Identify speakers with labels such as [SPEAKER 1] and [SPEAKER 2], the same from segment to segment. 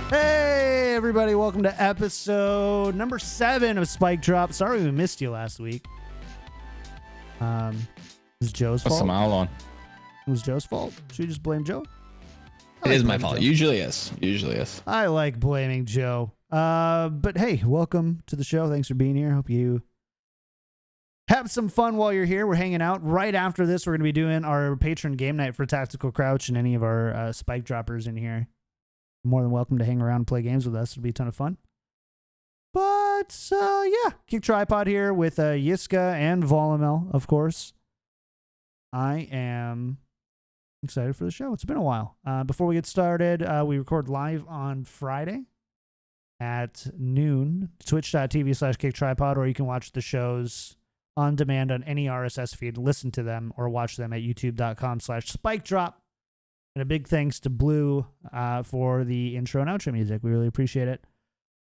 [SPEAKER 1] Hey, everybody. Welcome to episode number 7 of Spike Drop. Sorry we missed you last week. It was Joe's fault.
[SPEAKER 2] What's the mile on?
[SPEAKER 1] It was Joe's fault. Should we just blame Joe?
[SPEAKER 2] It is my fault. Usually is.
[SPEAKER 1] I like blaming Joe. But hey, welcome to the show. Thanks for being here. Hope you have some fun while you're here. We're hanging out. Right after this, we're going to be doing our patron game night for Tactical Crouch and any of our Spike Droppers in here. More than welcome to hang around and play games with us. It'll be a ton of fun. But yeah, KickedTripod here with Yiska and Volamel, of course. I am excited for the show. It's been a while. Before we get started, we record live on Friday at noon, twitch.tv/KickedTripod, or you can watch the shows on demand on any RSS feed, listen to them, or watch them at youtube.com/SpikeDrop. And a big thanks to Blue for the intro and outro music. We really appreciate it.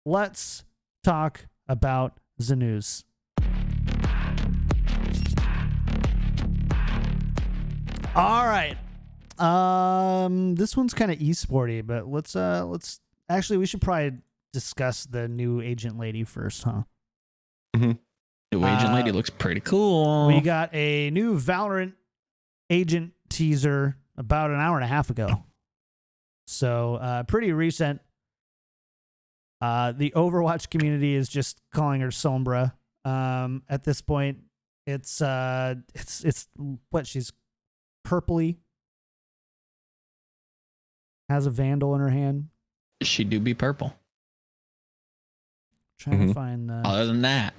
[SPEAKER 1] Let's talk about the news. All right. This one's kind of esporty, but let's actually, we should probably discuss the new agent lady first, huh?
[SPEAKER 2] Mm-hmm. New agent lady looks pretty cool.
[SPEAKER 1] We got a new VALORANT agent teaser about an hour and a half ago. So pretty recent. The Overwatch community is just calling her Sombra. At this point, it's what, she's purpley, has a vandal in her hand.
[SPEAKER 2] She do be purple.
[SPEAKER 1] Trying to find the...
[SPEAKER 2] Other than that,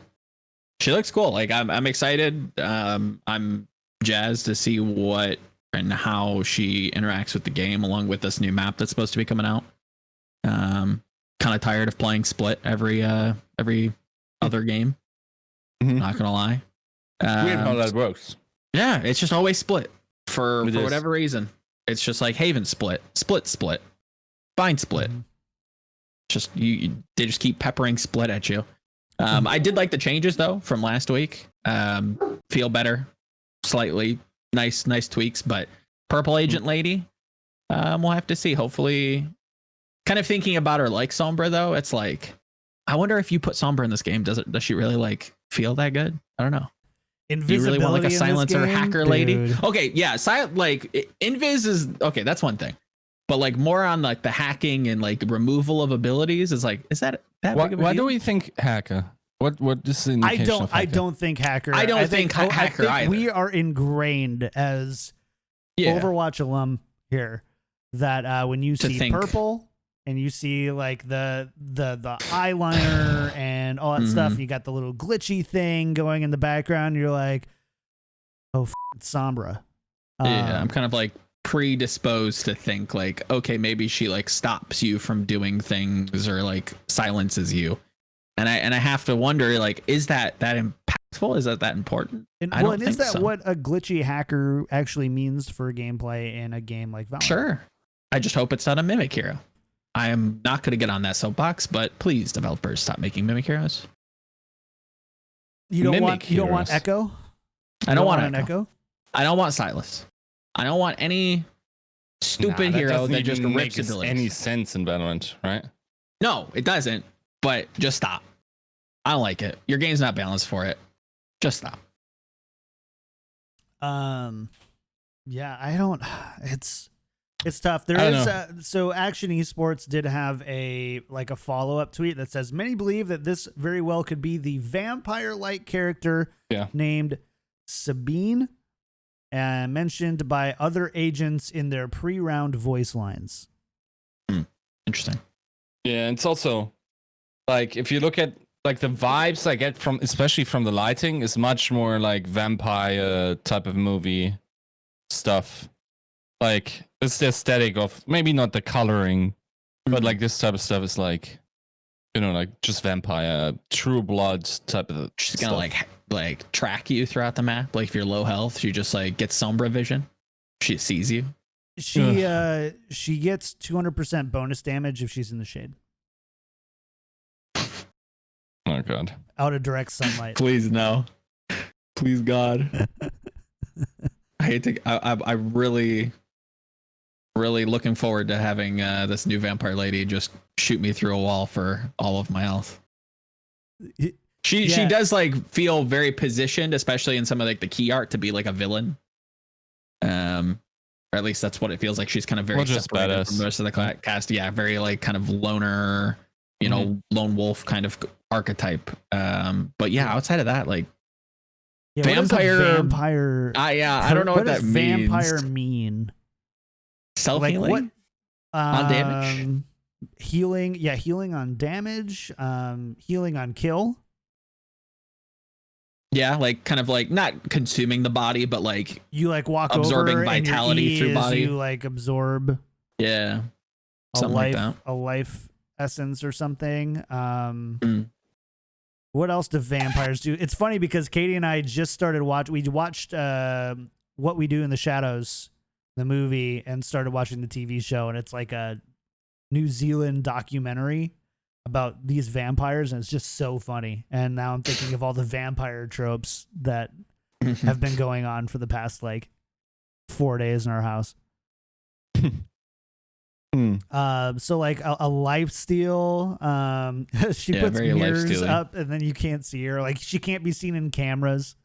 [SPEAKER 2] she looks cool. Like I'm excited. I'm jazzed to see what and how she interacts with the game, along with this new map that's supposed to be coming out. Kind of tired of playing split every other game. Not gonna lie.
[SPEAKER 3] Weird how that works.
[SPEAKER 2] Yeah, it's just always split for whatever reason. It's just like Haven split, Bind split. Just they just keep peppering split at you. I did like the changes though from last week. Feel better, slightly. Nice tweaks, but purple agent lady, we'll have to see. Hopefully, kind of thinking about her like Sombra though. It's like, I wonder if you put Sombra in this game, does she really like feel that good? I don't know. You really want like a silencer hacker lady? Okay, yeah, like invis is okay. That's one thing, but like more on like the hacking and like removal of abilities is like, is that big of a
[SPEAKER 3] Why
[SPEAKER 2] deal?
[SPEAKER 3] do we think hacker? What is the indication of hacker?
[SPEAKER 1] I don't think hacker.
[SPEAKER 2] I think hacker either.
[SPEAKER 1] We are ingrained as Overwatch alum here that when you see purple and you see like the eyeliner and all that stuff, and you got the little glitchy thing going in the background, you're like, oh, it's Sombra.
[SPEAKER 2] Yeah, I'm kind of like predisposed to think like, okay, maybe she like stops you from doing things or like silences you. And I have to wonder, like, is that impactful? Is that important?
[SPEAKER 1] And is that what a glitchy hacker actually means for gameplay in a game like VALORANT?
[SPEAKER 2] Sure. I just hope it's not a mimic hero. I am not going to get on that soapbox, but please, developers, stop making mimic heroes.
[SPEAKER 1] You don't want Echo?
[SPEAKER 2] I don't want an Echo. I don't want Silas. I don't want any stupid hero that just rips abilities.
[SPEAKER 3] Any sense in Valorant, right?
[SPEAKER 2] No, it doesn't. But just stop. I don't like it. Your game's not balanced for it. Just stop.
[SPEAKER 1] Yeah, I don't. It's tough. There is so Action Esports did have a follow-up tweet that says many believe that this very well could be the vampire-like character named Sabine, and mentioned by other agents in their pre-round voice lines.
[SPEAKER 2] Interesting.
[SPEAKER 3] Yeah, it's also like if you look at like the vibes I get from, especially from the lighting, is much more like vampire type of movie stuff. Like it's the aesthetic of maybe not the coloring, but like this type of stuff is like, you know, like just vampire, true blood type of.
[SPEAKER 2] She's gonna like track you throughout the map. Like if you're low health, she just like gets Sombra vision. She sees you.
[SPEAKER 1] She gets 200% bonus damage if she's in the shade.
[SPEAKER 3] Oh god.
[SPEAKER 1] Out of direct sunlight.
[SPEAKER 2] Please no. Please God. I hate to. I really really looking forward to having this new vampire lady just shoot me through a wall for all of my health. She does like feel very positioned, especially in some of like the key art, to be like a villain. Or at least that's what it feels like. She's kind of very separated from the rest of the cast. Yeah, very like kind of loner, you know, lone wolf kind of archetype. But yeah, outside of that, like
[SPEAKER 1] vampire.
[SPEAKER 2] I don't know what that means.
[SPEAKER 1] Vampire mean?
[SPEAKER 2] Self-healing?
[SPEAKER 1] Like what?
[SPEAKER 2] On damage?
[SPEAKER 1] Healing. Yeah, healing on damage. Healing on kill.
[SPEAKER 2] Yeah, like kind of like not consuming the body, but like
[SPEAKER 1] you like walk
[SPEAKER 2] absorbing
[SPEAKER 1] over
[SPEAKER 2] vitality through body.
[SPEAKER 1] You like absorb.
[SPEAKER 2] Yeah, something like that.
[SPEAKER 1] A life essence or something. What else do vampires do? It's funny because Katie and I just started watch. We watched What We Do in the Shadows, the movie, and started watching the TV show, and it's like a New Zealand documentary about these vampires, and it's just so funny. And now I'm thinking of all the vampire tropes that have been going on for the past like 4 days in our house. So like a life steal. She puts mirrors up, and then you can't see her. Like she can't be seen in cameras.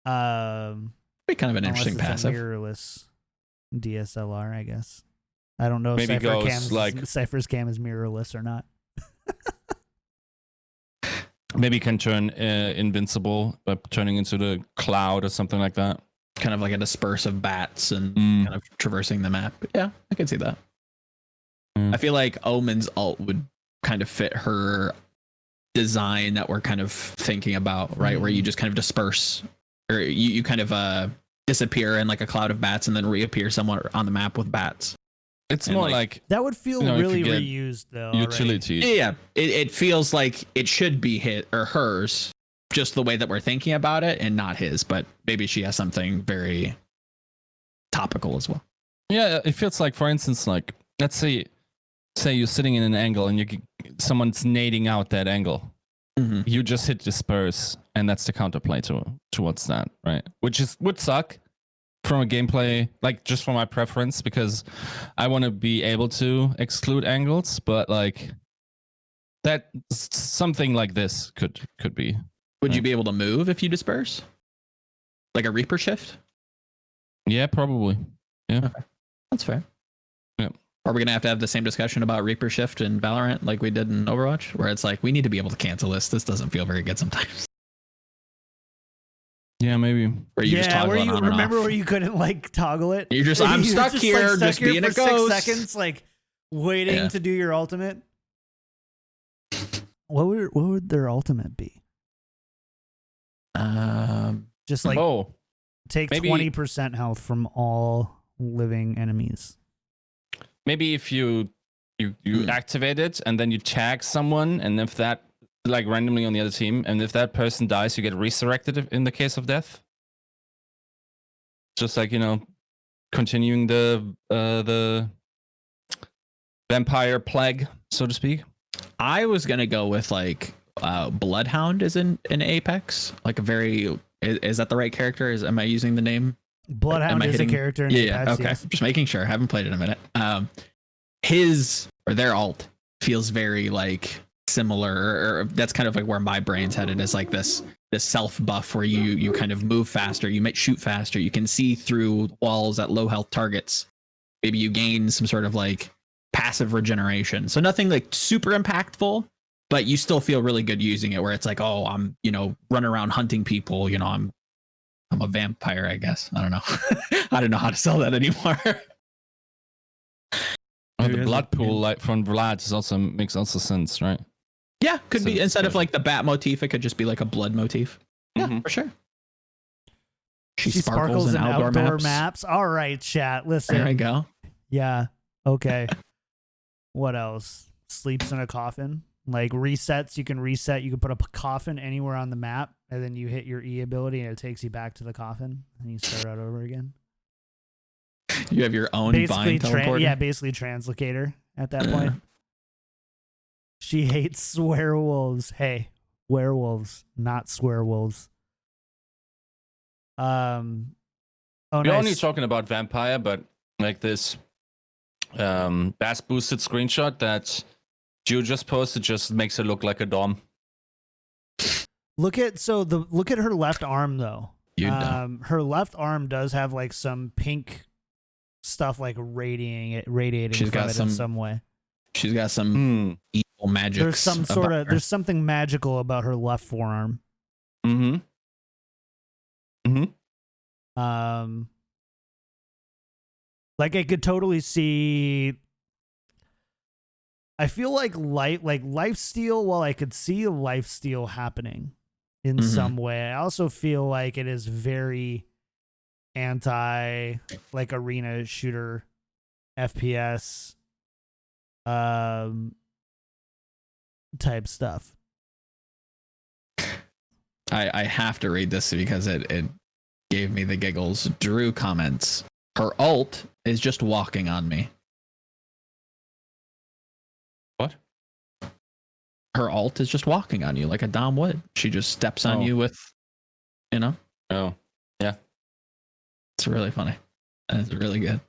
[SPEAKER 2] Be kind of an interesting passive.
[SPEAKER 1] Mirrorless DSLR, I guess. I don't know if Cypher's cam is mirrorless or not.
[SPEAKER 3] Maybe can turn invincible by turning into the cloud or something like that.
[SPEAKER 2] Kind of like a disperse of bats and kind of traversing the map. Yeah, I can see that. I feel like Omen's ult would kind of fit her design that we're kind of thinking about, right? Where you just kind of disperse, or you kind of disappear in like a cloud of bats and then reappear somewhere on the map with bats.
[SPEAKER 3] It's more like
[SPEAKER 1] that would feel really reused though.
[SPEAKER 3] Utility.
[SPEAKER 2] Yeah, it feels like it should be his or hers, just the way that we're thinking about it, and not his. But maybe she has something very topical as well.
[SPEAKER 3] Yeah, it feels like, for instance, like let's say you're sitting in an angle and someone's nading out that angle. You just hit disperse, and that's the counterplay towards that, right? Which would suck from a gameplay, like just for my preference, because I want to be able to exclude angles, but like that something like this could be.
[SPEAKER 2] Would you be able to move if you disperse? Like a Reaper shift?
[SPEAKER 3] Yeah, probably. Yeah.
[SPEAKER 2] Okay. That's fair.
[SPEAKER 3] Yeah.
[SPEAKER 2] Are we going to have the same discussion about Reaper shift in Valorant like we did in Overwatch, where it's like, we need to be able to cancel this. This doesn't feel very good sometimes.
[SPEAKER 3] Yeah, maybe.
[SPEAKER 2] Or you just toggle it on and
[SPEAKER 1] remember
[SPEAKER 2] off.
[SPEAKER 1] where you couldn't like toggle it?
[SPEAKER 2] You're just, I'm stuck here,
[SPEAKER 1] like,
[SPEAKER 2] just being a ghost.
[SPEAKER 1] 6 seconds, like waiting to do your ultimate. What would their ultimate be? Just like take 20% health from all living enemies.
[SPEAKER 3] Maybe if you activate it and then you tag someone, and if that like randomly on the other team, and if that person dies, you get resurrected in the case of death. Just like, continuing the vampire plague, so to speak.
[SPEAKER 2] I was gonna go with like Bloodhound is in Apex, like a very is that the right character? Am I using the name?
[SPEAKER 1] Bloodhound is a character in Apex.
[SPEAKER 2] Okay,
[SPEAKER 1] yes.
[SPEAKER 2] Just making sure. I haven't played it in a minute. Their alt feels very like similar, or that's kind of like where my brain's headed, is like this self buff where you kind of move faster, you might shoot faster, you can see through walls at low health targets. Maybe you gain some sort of like passive regeneration, so nothing like super impactful, but you still feel really good using it, where it's like, oh, I'm running around hunting people, I'm a vampire, I guess. I don't know. I don't know how to sell that anymore.
[SPEAKER 3] The blood pool like from Vlad makes also sense, right?
[SPEAKER 2] Yeah, could be instead of like the bat motif, it could just be like a blood motif. Yeah, for sure. She sparkles in outdoor maps.
[SPEAKER 1] All right, chat. Listen.
[SPEAKER 2] There I go.
[SPEAKER 1] Yeah. Okay. What else? Sleeps in a coffin. Like resets. You can reset. You can put a coffin anywhere on the map, and then you hit your E ability, and it takes you back to the coffin, and you start out over again.
[SPEAKER 2] You have your own Vine teleporter.
[SPEAKER 1] Basically translocator at that point. She hates swearwolves. Hey, werewolves, not swearwolves.
[SPEAKER 3] We're only talking about vampire, but like this bass boosted screenshot that Ju just posted just makes her look like a dom.
[SPEAKER 1] Look at her left arm though. Her left arm does have like some pink stuff like radiating
[SPEAKER 2] She's
[SPEAKER 1] from
[SPEAKER 2] got
[SPEAKER 1] it in some way.
[SPEAKER 2] She's got some evil magic.
[SPEAKER 1] There's something magical about her left forearm.
[SPEAKER 3] Mm-hmm.
[SPEAKER 1] Like I could totally see. I feel like lifesteal. While I could see lifesteal happening in some way, I also feel like it is very anti like arena shooter, FPS, type stuff.
[SPEAKER 2] I have to read this because it gave me the giggles. Drew comments, her ult is just walking on me.
[SPEAKER 3] What?
[SPEAKER 2] Her ult is just walking on you like a Dom would. She just steps on you with,
[SPEAKER 3] Oh, yeah.
[SPEAKER 2] It's really funny. And it's really good.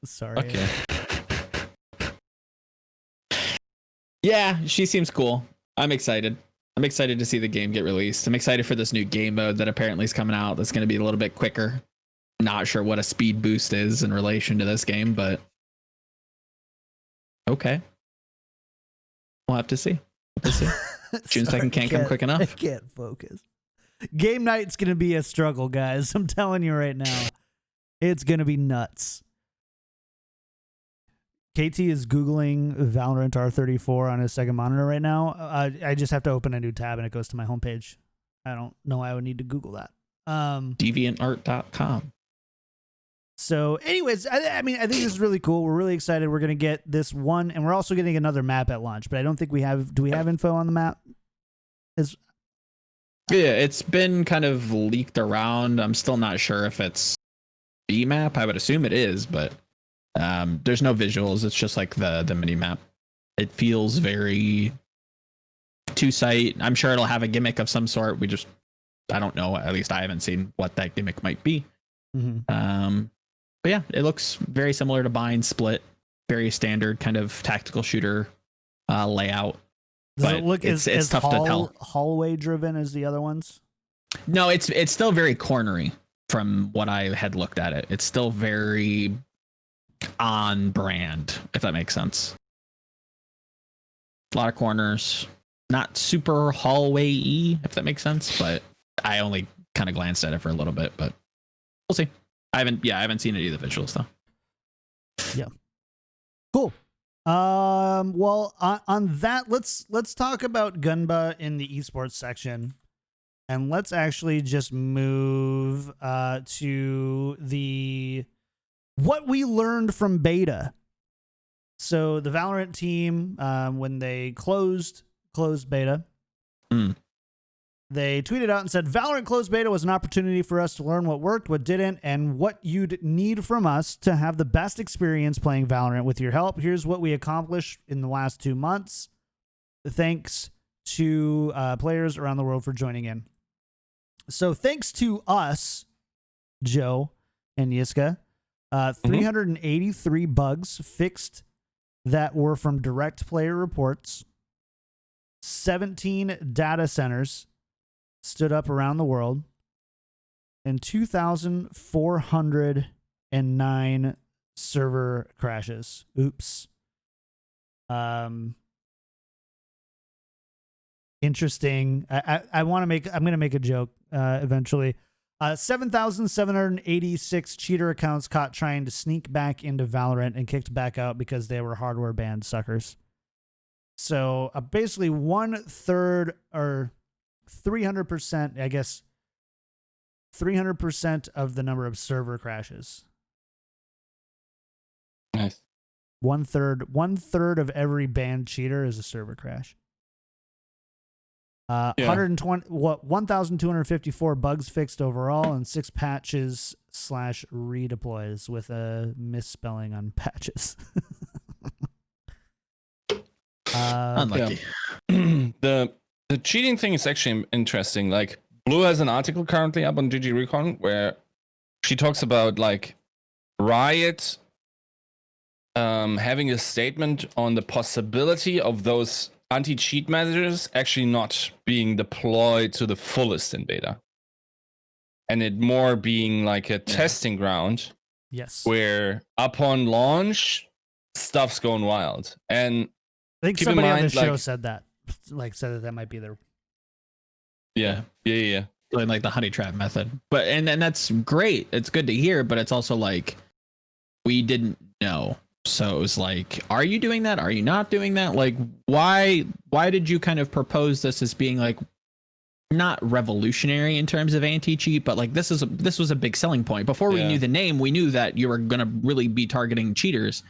[SPEAKER 1] Sorry.
[SPEAKER 3] Okay.
[SPEAKER 2] Yeah, she seems cool. I'm excited. I'm excited to see the game get released. I'm excited for this new game mode that apparently is coming out that's going to be a little bit quicker. Not sure what a speed boost is in relation to this game, but okay. We'll have to see. June 2nd can't come quick enough.
[SPEAKER 1] I can't focus. Game night's going to be a struggle, guys. I'm telling you right now. It's going to be nuts. KT is Googling Valorant R34 on his second monitor right now. I just have to open a new tab and it goes to my homepage. I don't know why I would need to Google that.
[SPEAKER 2] DeviantArt.com.
[SPEAKER 1] So anyways, I mean, I think this is really cool. We're really excited. We're going to get this one, and we're also getting another map at launch, but I don't think we have, do we have info on the map?
[SPEAKER 2] Yeah, it's been kind of leaked around. I'm still not sure if it's B map. I would assume it is, but there's no visuals. It's just like the mini map. It feels very two-site. I'm sure it'll have a gimmick of some sort. I don't know. At least I haven't seen what that gimmick might be. But yeah, it looks very similar to Bind Split. Very standard kind of tactical shooter layout.
[SPEAKER 1] Does it look
[SPEAKER 2] it's tough to tell.
[SPEAKER 1] Hallway driven as the other ones?
[SPEAKER 2] No, it's still very cornery from what I had looked at it. It's still very on brand, if that makes sense. A lot of corners, not super hallway-y, if that makes sense, but I only kind of glanced at it for a little bit, but we'll see. I haven't seen any of the visuals though.
[SPEAKER 1] Yeah. Cool. Well, on that, let's talk about Gunba in the esports section, and let's actually just move to the what we learned from beta. So the Valorant team, when they closed beta, they tweeted out and said, Valorant closed beta was an opportunity for us to learn what worked, what didn't, and what you'd need from us to have the best experience playing Valorant. With your help, here's what we accomplished in the last 2 months. Thanks to players around the world for joining in. So thanks to us, Joe and Yiska, 383 bugs fixed that were from direct player reports, 17 data centers stood up around the world, and 2,409 server crashes. Oops. Interesting. I'm going to make a joke eventually. 7,786 cheater accounts caught trying to sneak back into Valorant and kicked back out because they were hardware banned suckers. So basically 1/3 or 300%, I guess, 300% of the number of server crashes.
[SPEAKER 3] Nice.
[SPEAKER 1] One third of every banned cheater is a server crash. 1,254 bugs fixed overall, and 6 patches / redeploys with a misspelling on patches.
[SPEAKER 2] Unlucky.
[SPEAKER 3] Yeah. The cheating thing is actually interesting. Like, Blue has an article currently up on GG Recon where she talks about like Riot having a statement on the possibility of those anti-cheat measures actually not being deployed to the fullest in beta, and it more being like a testing ground.
[SPEAKER 1] Yes.
[SPEAKER 3] Where upon launch, stuff's going wild. And
[SPEAKER 1] I think
[SPEAKER 3] keep
[SPEAKER 1] somebody
[SPEAKER 3] in
[SPEAKER 1] on the
[SPEAKER 3] mind,
[SPEAKER 1] show
[SPEAKER 3] like,
[SPEAKER 1] said that. Like said that might be their.
[SPEAKER 3] Yeah.
[SPEAKER 2] Doing like the honey trap method. But and that's great. It's good to hear, but it's also like we didn't know. So it was like, are you doing that? Are you not doing that? Like, why did you kind of propose this as being like not revolutionary in terms of anti-cheat, but like this was a big selling point. Before we knew the name, we knew that you were gonna really be targeting cheaters.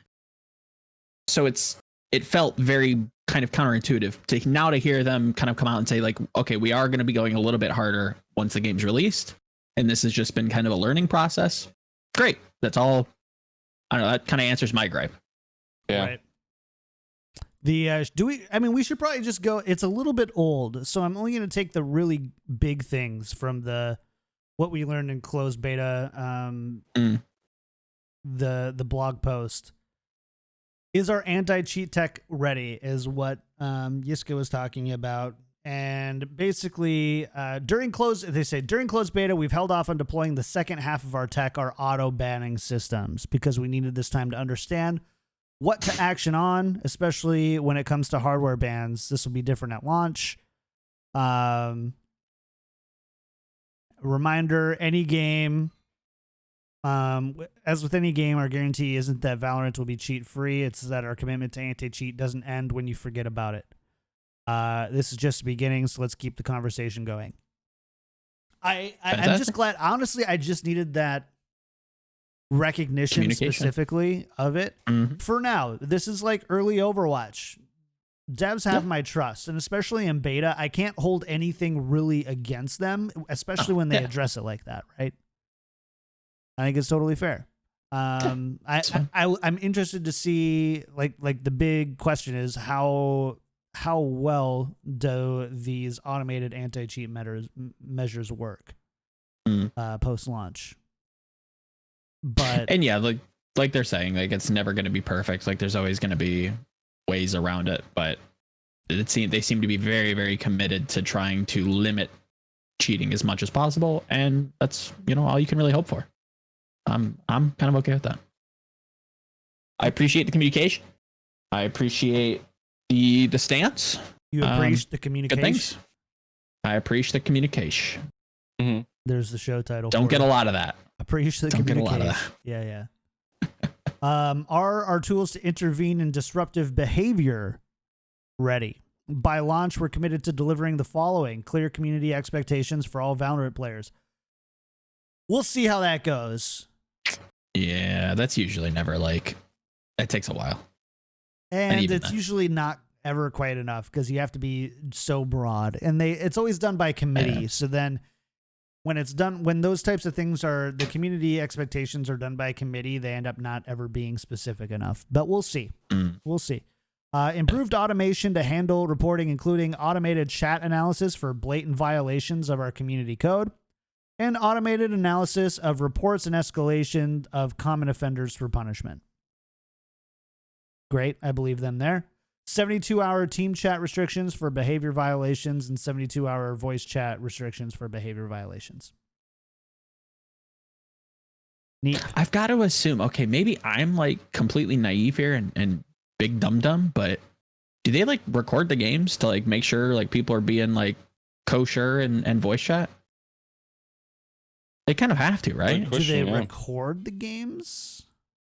[SPEAKER 2] So it felt very kind of counterintuitive to hear them kind of come out and say like, okay, we are gonna be going a little bit harder once the game's released, and this has just been kind of a learning process. Great. That's all. I don't know. That kind of answers my gripe.
[SPEAKER 3] Yeah.
[SPEAKER 1] Right. We should probably just go. It's a little bit old, so I'm only going to take the really big things from what we learned in closed beta, the blog post. Is our anti-cheat tech ready? Is what Yiska was talking about. And basically, during closed beta, we've held off on deploying the second half of our tech, our auto banning systems, because we needed this time to understand what to action on, especially when it comes to hardware bans. This will be different at launch. Reminder, any game, as with any game, our guarantee isn't that Valorant will be cheat free. It's that our commitment to anti-cheat doesn't end when you forget about it. This is just the beginning, so let's keep the conversation going. I'm just glad, honestly, I just needed that recognition specifically of it. For now. This is like early Overwatch. Devs have my trust, and especially in beta, I can't hold anything really against them, especially when they address it like that, right? I think it's totally fair. I'm interested to see, like the big question is how well do these automated anti-cheat measures work post-launch? But
[SPEAKER 2] and yeah, like they're saying, like it's never going to be perfect. Like there's always going to be ways around it, but they seem to be very, very committed to trying to limit cheating as much as possible, and that's all you can really hope for. I'm kind of okay with that. I appreciate the communication. I appreciate the stance.
[SPEAKER 1] You appreciate the communication.
[SPEAKER 2] Good things. I appreciate the communication.
[SPEAKER 3] Mm-hmm.
[SPEAKER 1] There's the show title.
[SPEAKER 2] Don't get a lot of that.
[SPEAKER 1] Appreciate the communication. Get a lot of that. Yeah. Are our tools to intervene in disruptive behavior ready? By launch, we're committed to delivering the following: clear community expectations for all Valorant players. We'll see how that goes.
[SPEAKER 2] Yeah, that's usually never it takes a while.
[SPEAKER 1] And it's usually not ever quite enough because you have to be so broad. And it's always done by committee. So then when those types of things are, the community expectations are done by committee, they end up not ever being specific enough. But we'll see. We'll see. Improved automation to handle reporting, including automated chat analysis for blatant violations of our community code, and automated analysis of reports and escalation of common offenders for punishment. Great. I believe them there. 72-hour team chat restrictions for behavior violations and 72-hour voice chat restrictions for behavior violations. Neat.
[SPEAKER 2] I've got to assume, okay, maybe I'm completely naive here and big dum-dum, but do they record the games to make sure people are being kosher and voice chat? They kind of have to, right?
[SPEAKER 1] Do they record the games?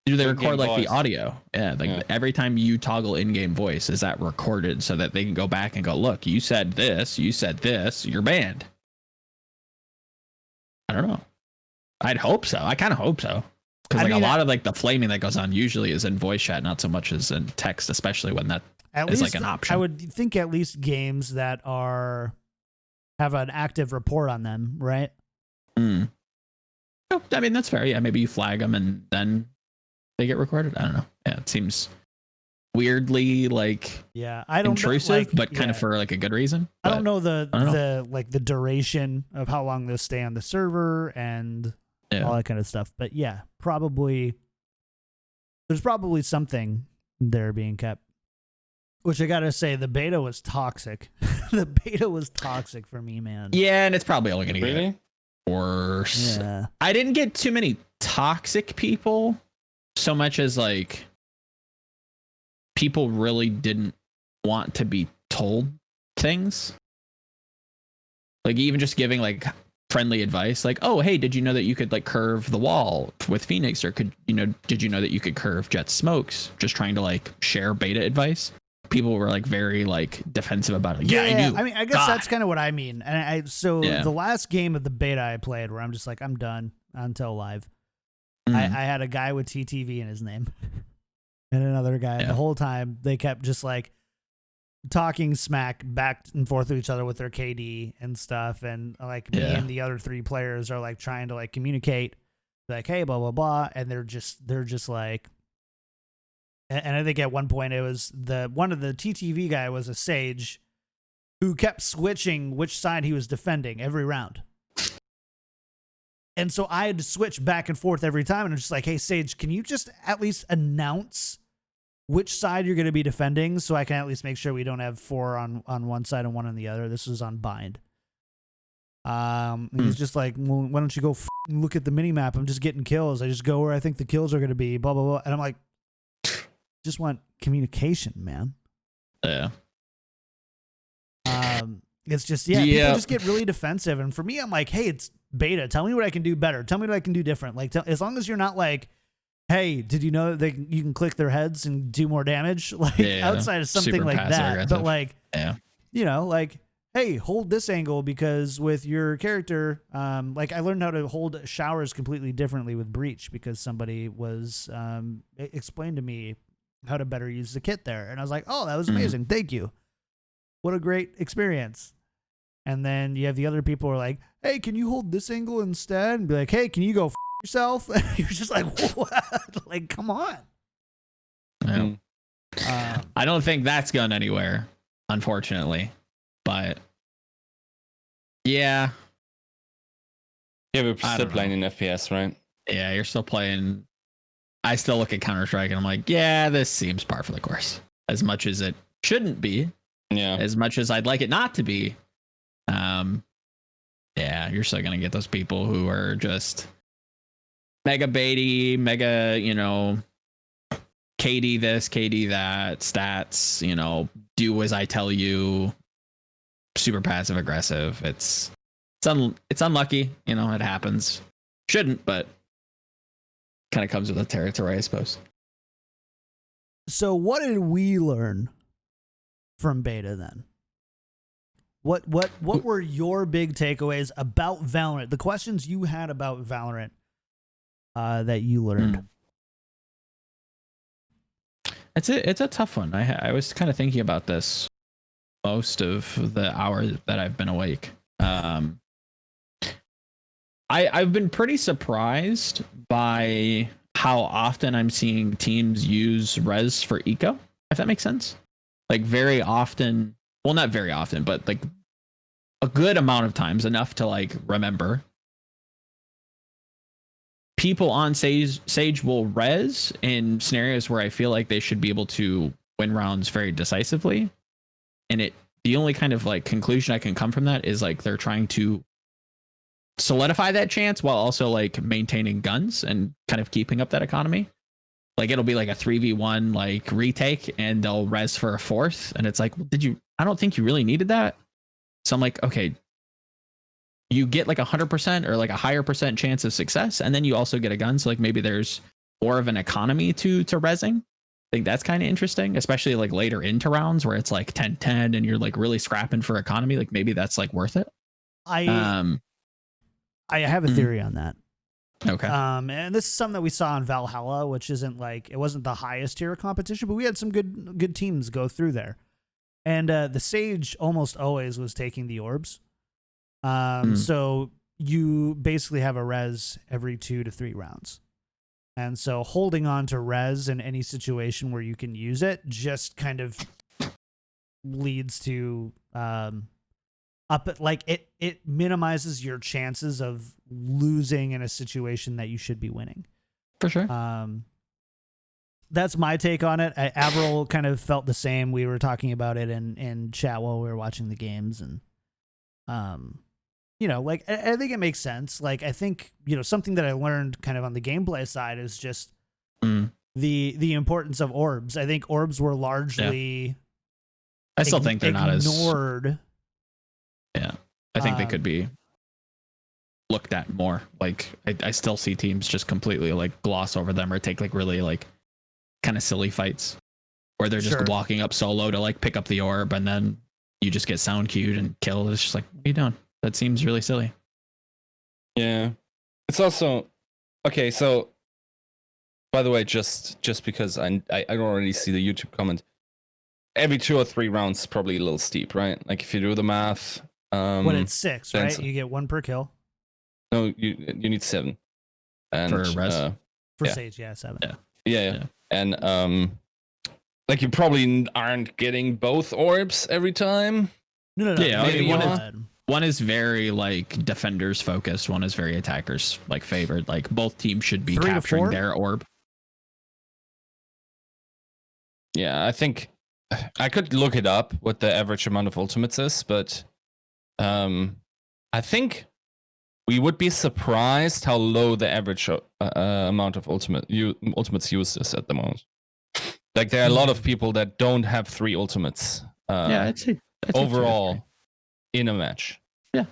[SPEAKER 2] Do they record the audio? Yeah, every time you toggle in-game voice, is that recorded so that they can go back and go, look, you said this, you're banned. I don't know. I'd hope so. I kind of hope so. Because a lot of the flaming that goes on usually is in voice chat, not so much as in text, especially when that is an option.
[SPEAKER 1] I would think at least games that have an active report on them, right?
[SPEAKER 2] Oh, I mean, that's fair. Yeah, maybe you flag them and then they get recorded. I don't know. Yeah, it seems weirdly
[SPEAKER 1] I don't
[SPEAKER 2] intrusive, but kind of for a good reason.
[SPEAKER 1] I don't know the duration of how long they'll stay on the server and all that kind of stuff. But yeah, there's probably something there being kept. Which I gotta say, the beta was toxic. The beta was toxic for me, man.
[SPEAKER 2] Yeah, and it's probably only gonna get worse.
[SPEAKER 1] Yeah.
[SPEAKER 2] I didn't get too many toxic people, so much as like people really didn't want to be told things. Like even just giving like friendly advice, like, oh hey, did you know that you could like curve the wall with Phoenix, or did you know that you could curve Jet smokes? Just trying to like share beta advice. People were like very like defensive about it. Yeah, I knew.
[SPEAKER 1] I mean, I guess that's kind of what I mean. And the last game of the beta I played, where I'm just like, I'm done until live. I had a guy with TTV in his name, and another guy. The whole time they kept just like talking smack back and forth to each other with their KD and stuff, and like me and the other 3 players are like trying to like communicate, like, hey, blah blah blah, and they're just like. And I think at one point it was one of the TTV guy was a Sage who kept switching which side he was defending every round. And so I had to switch back and forth every time. And I'm just like, hey, Sage, can you just at least announce which side you're going to be defending so I can at least make sure we don't have 4 on one side and 1 on the other? This was on bind. He's just like, well, why don't you go look at the mini map? I'm just getting kills. I just go where I think the kills are going to be, blah, blah, blah. And I'm like, just want communication, man.
[SPEAKER 2] Yeah.
[SPEAKER 1] It's just people just get really defensive, and for me, I'm like, hey, it's beta. Tell me what I can do better. Tell me what I can do different. Like, as long as you're not like, hey, did you know that you can click their heads and do more damage? Like outside of something like that, aggressive. But like, you know, like, hey, hold this angle because with your character, like I learned how to hold showers completely differently with Breach because somebody was explained to me how to better use the kit there. And I was like, oh, that was amazing. Thank you. What a great experience. And then you have the other people who are like, hey, can you hold this angle instead? And be like, hey, can you go yourself? And you're just like, what? Like, come on.
[SPEAKER 2] I don't think that's gone anywhere, unfortunately. But yeah,
[SPEAKER 3] we're still playing in FPS, right?
[SPEAKER 2] Yeah, you're still playing. I still look at Counter-Strike and I'm like, yeah, this seems par for the course. As much as it shouldn't be. Yeah. As much as I'd like it not to be. Yeah, you're still going to get those people who are just mega baity, mega, KD this, KD that, stats, do as I tell you, super passive aggressive. It's unlucky, it happens. Shouldn't, but kind of comes with the territory, I suppose.
[SPEAKER 1] So what did we learn from beta then? What were your big takeaways about Valorant? The questions you had about Valorant that you learned.
[SPEAKER 2] It's a tough one. I was kind of thinking about this most of the hour that I've been awake. I've been pretty surprised by how often I'm seeing teams use res for eco, if that makes sense. Like very often, well, not very often, but like a good amount of times, enough to like remember. People on Sage will res in scenarios where I feel like they should be able to win rounds very decisively. And the only kind of like conclusion I can come from that is like they're trying to solidify that chance while also like maintaining guns and kind of keeping up that economy. Like it'll be like a 3v1 like retake and they'll res for a 4th. And it's like, I don't think you really needed that. So I'm like, okay, you get like 100% or like a higher percent chance of success. And then you also get a gun. So like maybe there's more of an economy to resing. I think that's kind of interesting, especially like later into rounds where it's like 10-10 and you're like really scrapping for economy. Like maybe that's like worth it.
[SPEAKER 1] I have a theory on that.
[SPEAKER 2] Okay.
[SPEAKER 1] And this is something that we saw in Valhalla, which isn't like, it wasn't the highest tier of competition, but we had some good teams go through there. And the Sage almost always was taking the orbs. So you basically have a res every 2 to 3 rounds. And so holding on to res in any situation where you can use it just kind of leads to up at like it minimizes your chances of losing in a situation that you should be winning.
[SPEAKER 2] For sure.
[SPEAKER 1] That's my take on it. Avril kind of felt the same. We were talking about it in chat while we were watching the games, and like I think it makes sense. Like I think something that I learned kind of on the gameplay side is just the importance of orbs. I think orbs were largely.
[SPEAKER 2] I still think they're not as
[SPEAKER 1] ignored.
[SPEAKER 2] Yeah, I think they could be looked at more. Like I still see teams just completely like gloss over them or take like really like kind of silly fights where they're just walking up solo to like pick up the orb and then you just get sound cued and killed. It's just like, what are you doing? That seems really silly.
[SPEAKER 3] Yeah. It's also okay, so by the way, just because I don't already see the YouTube comment. Every 2 or 3 rounds is probably a little steep, right? Like if you do the math,
[SPEAKER 1] when it's 6, right? You get 1 per kill.
[SPEAKER 3] No, you need 7. And
[SPEAKER 2] for res?
[SPEAKER 1] For Sage, 7.
[SPEAKER 3] Yeah. And like you probably aren't getting both orbs every time.
[SPEAKER 1] No.
[SPEAKER 2] Yeah,
[SPEAKER 3] maybe
[SPEAKER 2] one is very like defenders focused, one is very attackers like favored. Like both teams should be
[SPEAKER 1] 3 to
[SPEAKER 2] capturing
[SPEAKER 1] 4?
[SPEAKER 2] their orb.
[SPEAKER 3] Yeah, I think I could look it up what the average amount of ultimates is, but I think we would be surprised how low the average amount of ultimates used is at the moment. Like there are a lot of people that don't have 3 ultimates.
[SPEAKER 2] I'd say
[SPEAKER 3] overall in a match.
[SPEAKER 2] Yeah,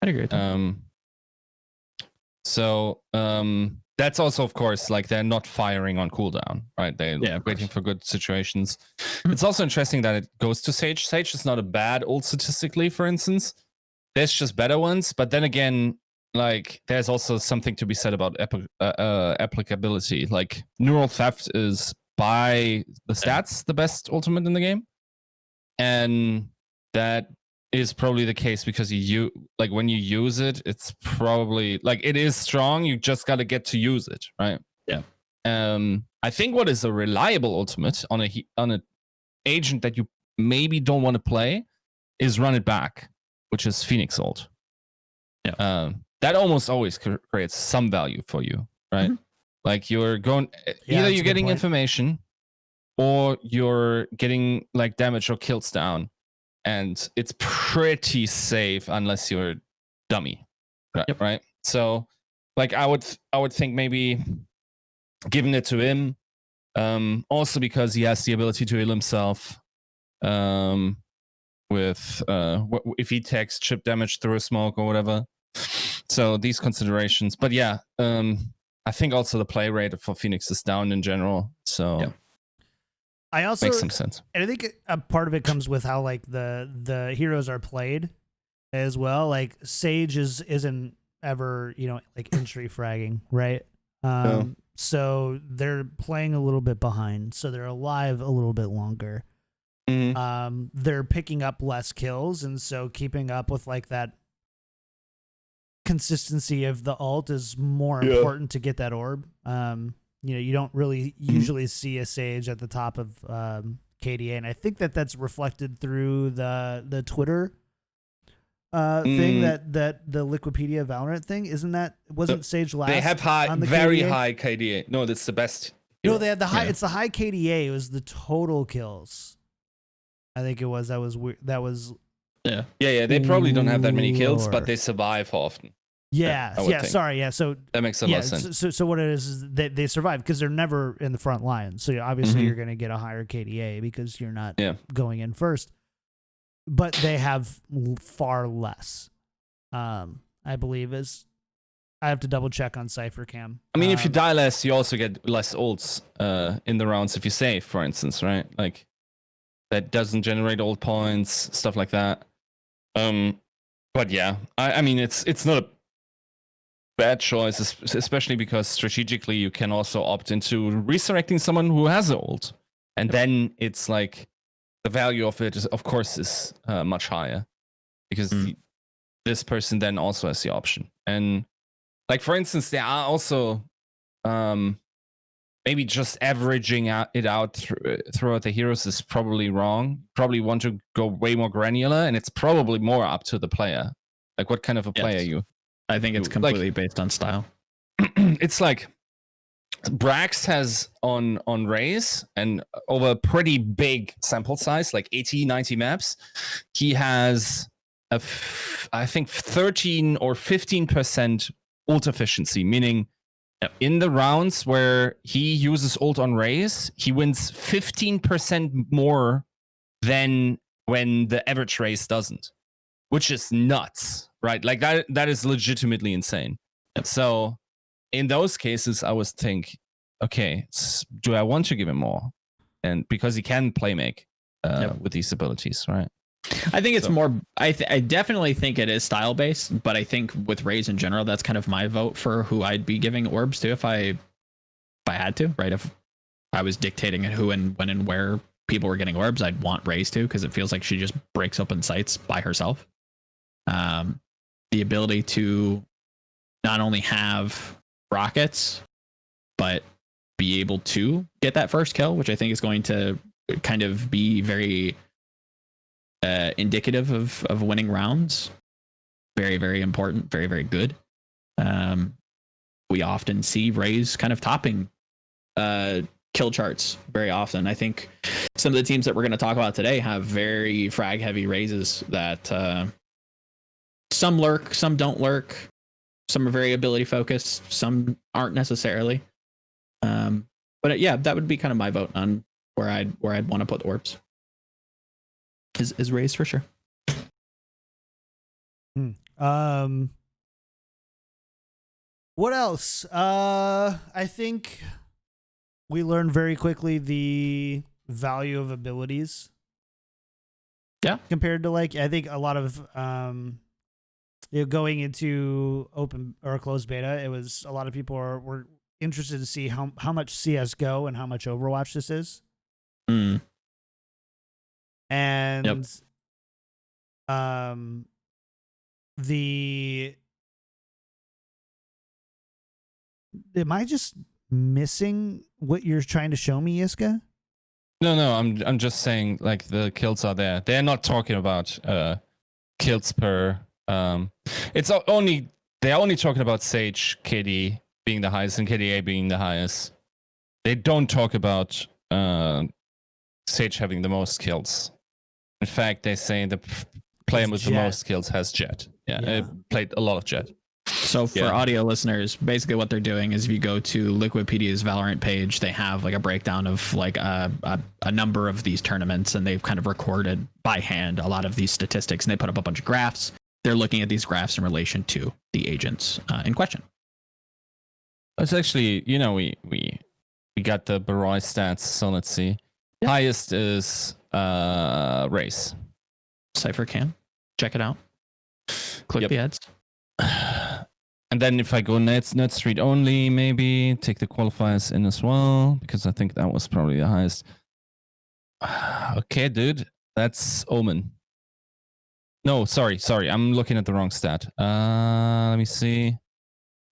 [SPEAKER 2] I'd agree with that.
[SPEAKER 3] So that's also, of course, like they're not firing on cooldown, right? They're waiting for good situations. It's also interesting that it goes to Sage. Sage is not a bad ult statistically, for instance. There's just better ones, but then again, like there's also something to be said about applicability. Like Neural Theft is by the stats the best ultimate in the game, and that is probably the case because you like when you use it, it's probably like it is strong. You just got to get to use it, right?
[SPEAKER 2] Yeah.
[SPEAKER 3] I think what is a reliable ultimate on a agent that you maybe don't want to play is Run It Back, which is Phoenix ult.
[SPEAKER 2] Yeah.
[SPEAKER 3] That almost always creates some value for you, right? Mm-hmm. Like you're going either you're getting information or you're getting like damage or kills down. And it's pretty safe unless you're a dummy, right? So, like I would think maybe giving it to him, also because he has the ability to heal himself, with if he takes chip damage through a smoke or whatever. So these considerations, but yeah, I think also the play rate for Phoenix is down in general. So. Yeah.
[SPEAKER 1] I also
[SPEAKER 3] makes some sense,
[SPEAKER 1] and I think a part of it comes with how like the heroes are played as well. Like Sage isn't ever like entry fragging, right? So they're playing a little bit behind, so they're alive a little bit longer. They're picking up less kills, and so keeping up with like that consistency of the ult is more important to get that orb. You don't really usually see a Sage at the top of KDA, and I think that's reflected through the Twitter thing that the Liquipedia Valorant thing. Wasn't Sage last?
[SPEAKER 3] They have very high KDA. No, that's the best.
[SPEAKER 1] No, they had the high. Yeah. It's the high KDA. It was the total kills. I think it was. That was weird. That was.
[SPEAKER 3] Yeah. They probably don't have that many kills, but they survive often.
[SPEAKER 1] Yeah. Sorry. Yeah. So
[SPEAKER 3] that makes a lot of sense.
[SPEAKER 1] So what it is that they survive because they're never in the front line. So obviously you're going to get a higher KDA because you're not going in first. But they have far less. I believe is. I have to double check on Cypher Cam.
[SPEAKER 3] I mean, if you die less, you also get less ults in the rounds if you save, for instance, right? Like that doesn't generate ult points, stuff like that. But yeah, I mean, it's not a bad choice, especially because strategically you can also opt into resurrecting someone who has an ult, and then it's like the value of it is, of course, is much higher because this person then also has the option. And like for instance, there are also maybe just averaging it out throughout the heroes is probably wrong. Probably want to go way more granular, and it's probably more up to the player. Like, what kind of a player you?
[SPEAKER 2] I think it's completely based on style.
[SPEAKER 3] It's like Brax has on Raze, and over a pretty big sample size, like 80, 90 maps, he has I think 13 or 15% ult efficiency, meaning in the rounds where he uses ult on Raze, he wins 15% more than when the average Raze doesn't, which is nuts, right? Like that is legitimately insane. So in those cases, I would think, okay, do I want to give him more? And because he can play make with these abilities, right?
[SPEAKER 2] I think it's more. I definitely think it is style based, but I think with Raze in general, that's kind of my vote for who I'd be giving orbs to if I had to, right? If I was dictating who and when and where people were getting orbs, I'd want Raze to, because it feels like she just breaks open sites by herself. The ability to not only have rockets, but be able to get that first kill, which I think is going to kind of be very indicative of winning rounds. Very, very important. Very, very good. We often see Raze kind of topping kill charts very often. I think some of the teams that we're going to talk about today have very frag heavy Razes that some lurk, some don't lurk. Some are very ability focused, some aren't necessarily. But yeah, that would be kind of my vote on where I'd want to put orbs. Is Raze for sure.
[SPEAKER 1] What else? I think we learned very quickly the value of abilities.
[SPEAKER 2] Yeah.
[SPEAKER 1] Compared to, like, I think a lot of going into open or closed beta, it was a lot of people were interested to see how much CS:GO and how much Overwatch this is. And am I just missing what you're trying to show me, Yiska?
[SPEAKER 3] No, I'm just saying, like, the kills are there. They're not talking about kills per. It's only they're only talking about Sage KD being the highest and KDA being the highest. They don't talk about Sage having the most kills. In fact, they say the player with the most kills has Jet. Yeah, played a lot of Jet.
[SPEAKER 2] So for audio listeners, basically what they're doing is if you go to Liquidpedia's Valorant page, they have like a breakdown of like a number of these tournaments, and they've kind of recorded by hand a lot of these statistics, and they put up a bunch of graphs. They're looking at these graphs in relation to the agents in question.
[SPEAKER 3] That's actually, we got the Baroy stats, so let's see. Yeah. Highest is Race.
[SPEAKER 2] Cypher can check it out. Click the ads.
[SPEAKER 3] And then if I go Nerd Street only, maybe take the qualifiers in as well, because I think that was probably the highest. Okay, dude, that's Omen. No, sorry, I'm looking at the wrong stat. Let me see.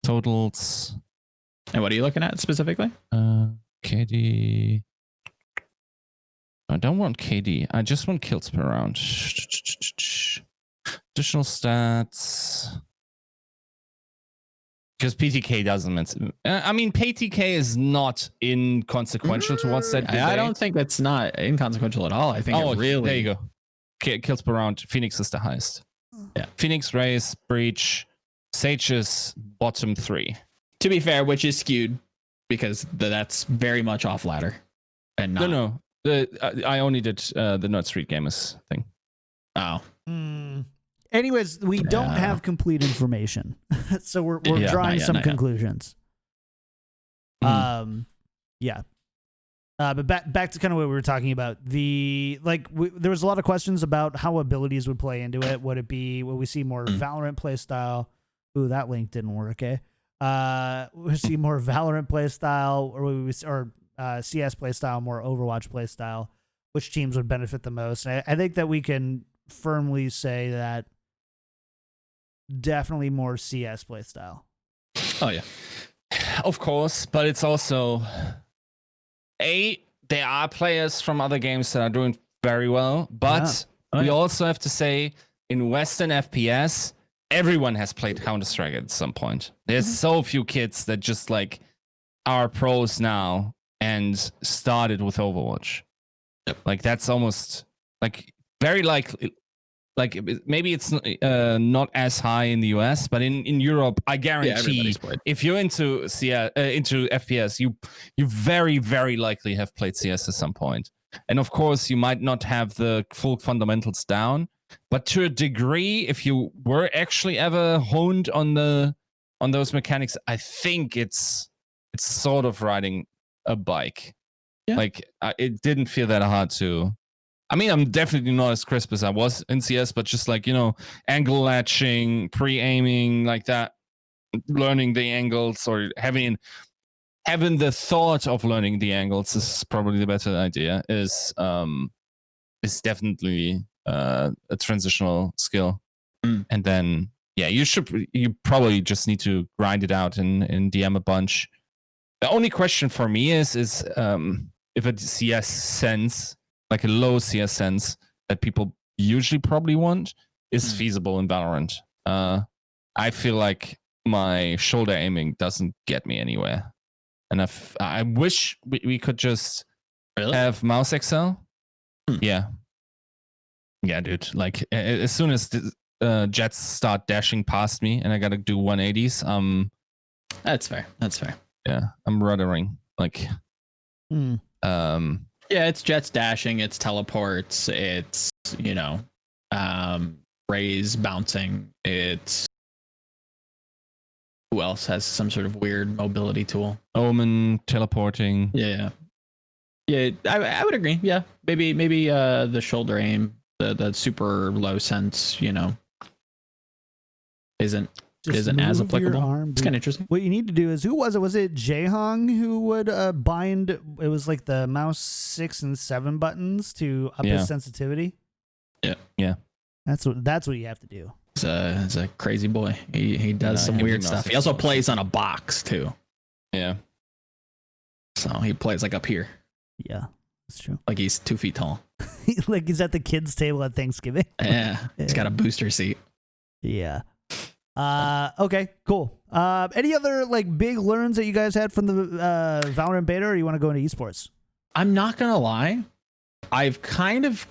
[SPEAKER 3] Totals.
[SPEAKER 2] And what are you looking at specifically?
[SPEAKER 3] KD. I don't want KD. I just want kills per round. Additional stats. Because PTK doesn't mention. I mean, PTK is not inconsequential towards that debate.
[SPEAKER 2] I don't think that's not inconsequential at all. I think it really.
[SPEAKER 3] There you go. Kills per round. Phoenix is the highest.
[SPEAKER 2] Yeah.
[SPEAKER 3] Phoenix, Raze, Breach, Sage is bottom 3.
[SPEAKER 2] To be fair, which is skewed because that's very much off ladder. And not...
[SPEAKER 3] No. I only did the Nerd Street Gamers thing.
[SPEAKER 2] Oh.
[SPEAKER 1] Anyways, we don't have complete information, so we're drawing some conclusions. Yeah. But back to kind of what we were talking about. There was a lot of questions about how abilities would play into it. Would we see more Valorant play style? Ooh, that link didn't work. Would we see more Valorant play style, or CS play style, more Overwatch play style? Which teams would benefit the most? And I think that we can firmly say that definitely more CS play style.
[SPEAKER 2] Oh yeah,
[SPEAKER 3] of course, but it's also there are players from other games that are doing very well, but we also have to say in Western FPS, everyone has played Counter-Strike at some point. There's so few kids that just like are pros now and started with Overwatch.
[SPEAKER 2] Yep.
[SPEAKER 3] Like that's almost like very likely. Like maybe it's not as high in the US, but in Europe, I guarantee if you're into into FPS, you very very likely have played CS at some point. And of course, you might not have the full fundamentals down, but to a degree, if you were actually ever honed on those mechanics, I think it's sort of riding a bike.
[SPEAKER 2] Yeah.
[SPEAKER 3] Like it didn't feel that hard to. I mean, I'm definitely not as crisp as I was in CS, but just like, angle latching, pre-aiming like that, learning the angles or having the thought of learning the angles is probably the better idea, is definitely a transitional skill. And then, you probably just need to grind it out in DM a bunch. The only question for me is if a CS sense, like a low CS sense that people usually probably want, is feasible in Valorant. I feel like my shoulder aiming doesn't get me anywhere. And I wish we could just have mouse excel. Yeah, dude. Like as soon as the jets start dashing past me and I gotta do 180s,
[SPEAKER 2] that's fair.
[SPEAKER 3] Yeah, I'm ruddering. Like,
[SPEAKER 2] yeah, it's jets dashing, it's teleports, it's rays bouncing, it's who else has some sort of weird mobility tool?
[SPEAKER 3] Omen teleporting.
[SPEAKER 2] Yeah. I would agree. Yeah, maybe the shoulder aim, the super low sense, isn't as applicable. It's kind of interesting.
[SPEAKER 1] What you need to do is, who was it? Was it Jaehong who would bind? It was like the mouse 6 and 7 buttons to up his sensitivity.
[SPEAKER 2] Yeah.
[SPEAKER 1] That's what you have to do.
[SPEAKER 2] He's a crazy boy. He does some weird stuff. He also plays on a box too.
[SPEAKER 3] Yeah.
[SPEAKER 2] So he plays like up here.
[SPEAKER 1] Yeah, that's true.
[SPEAKER 2] Like he's 2 feet tall.
[SPEAKER 1] Like he's at the kids' table at Thanksgiving.
[SPEAKER 2] Yeah. He's got a booster seat.
[SPEAKER 1] Yeah. Okay, cool. Any other like big learns that you guys had from the Valorant beta, or you want to go into esports?
[SPEAKER 2] I'm not gonna lie, I've kind of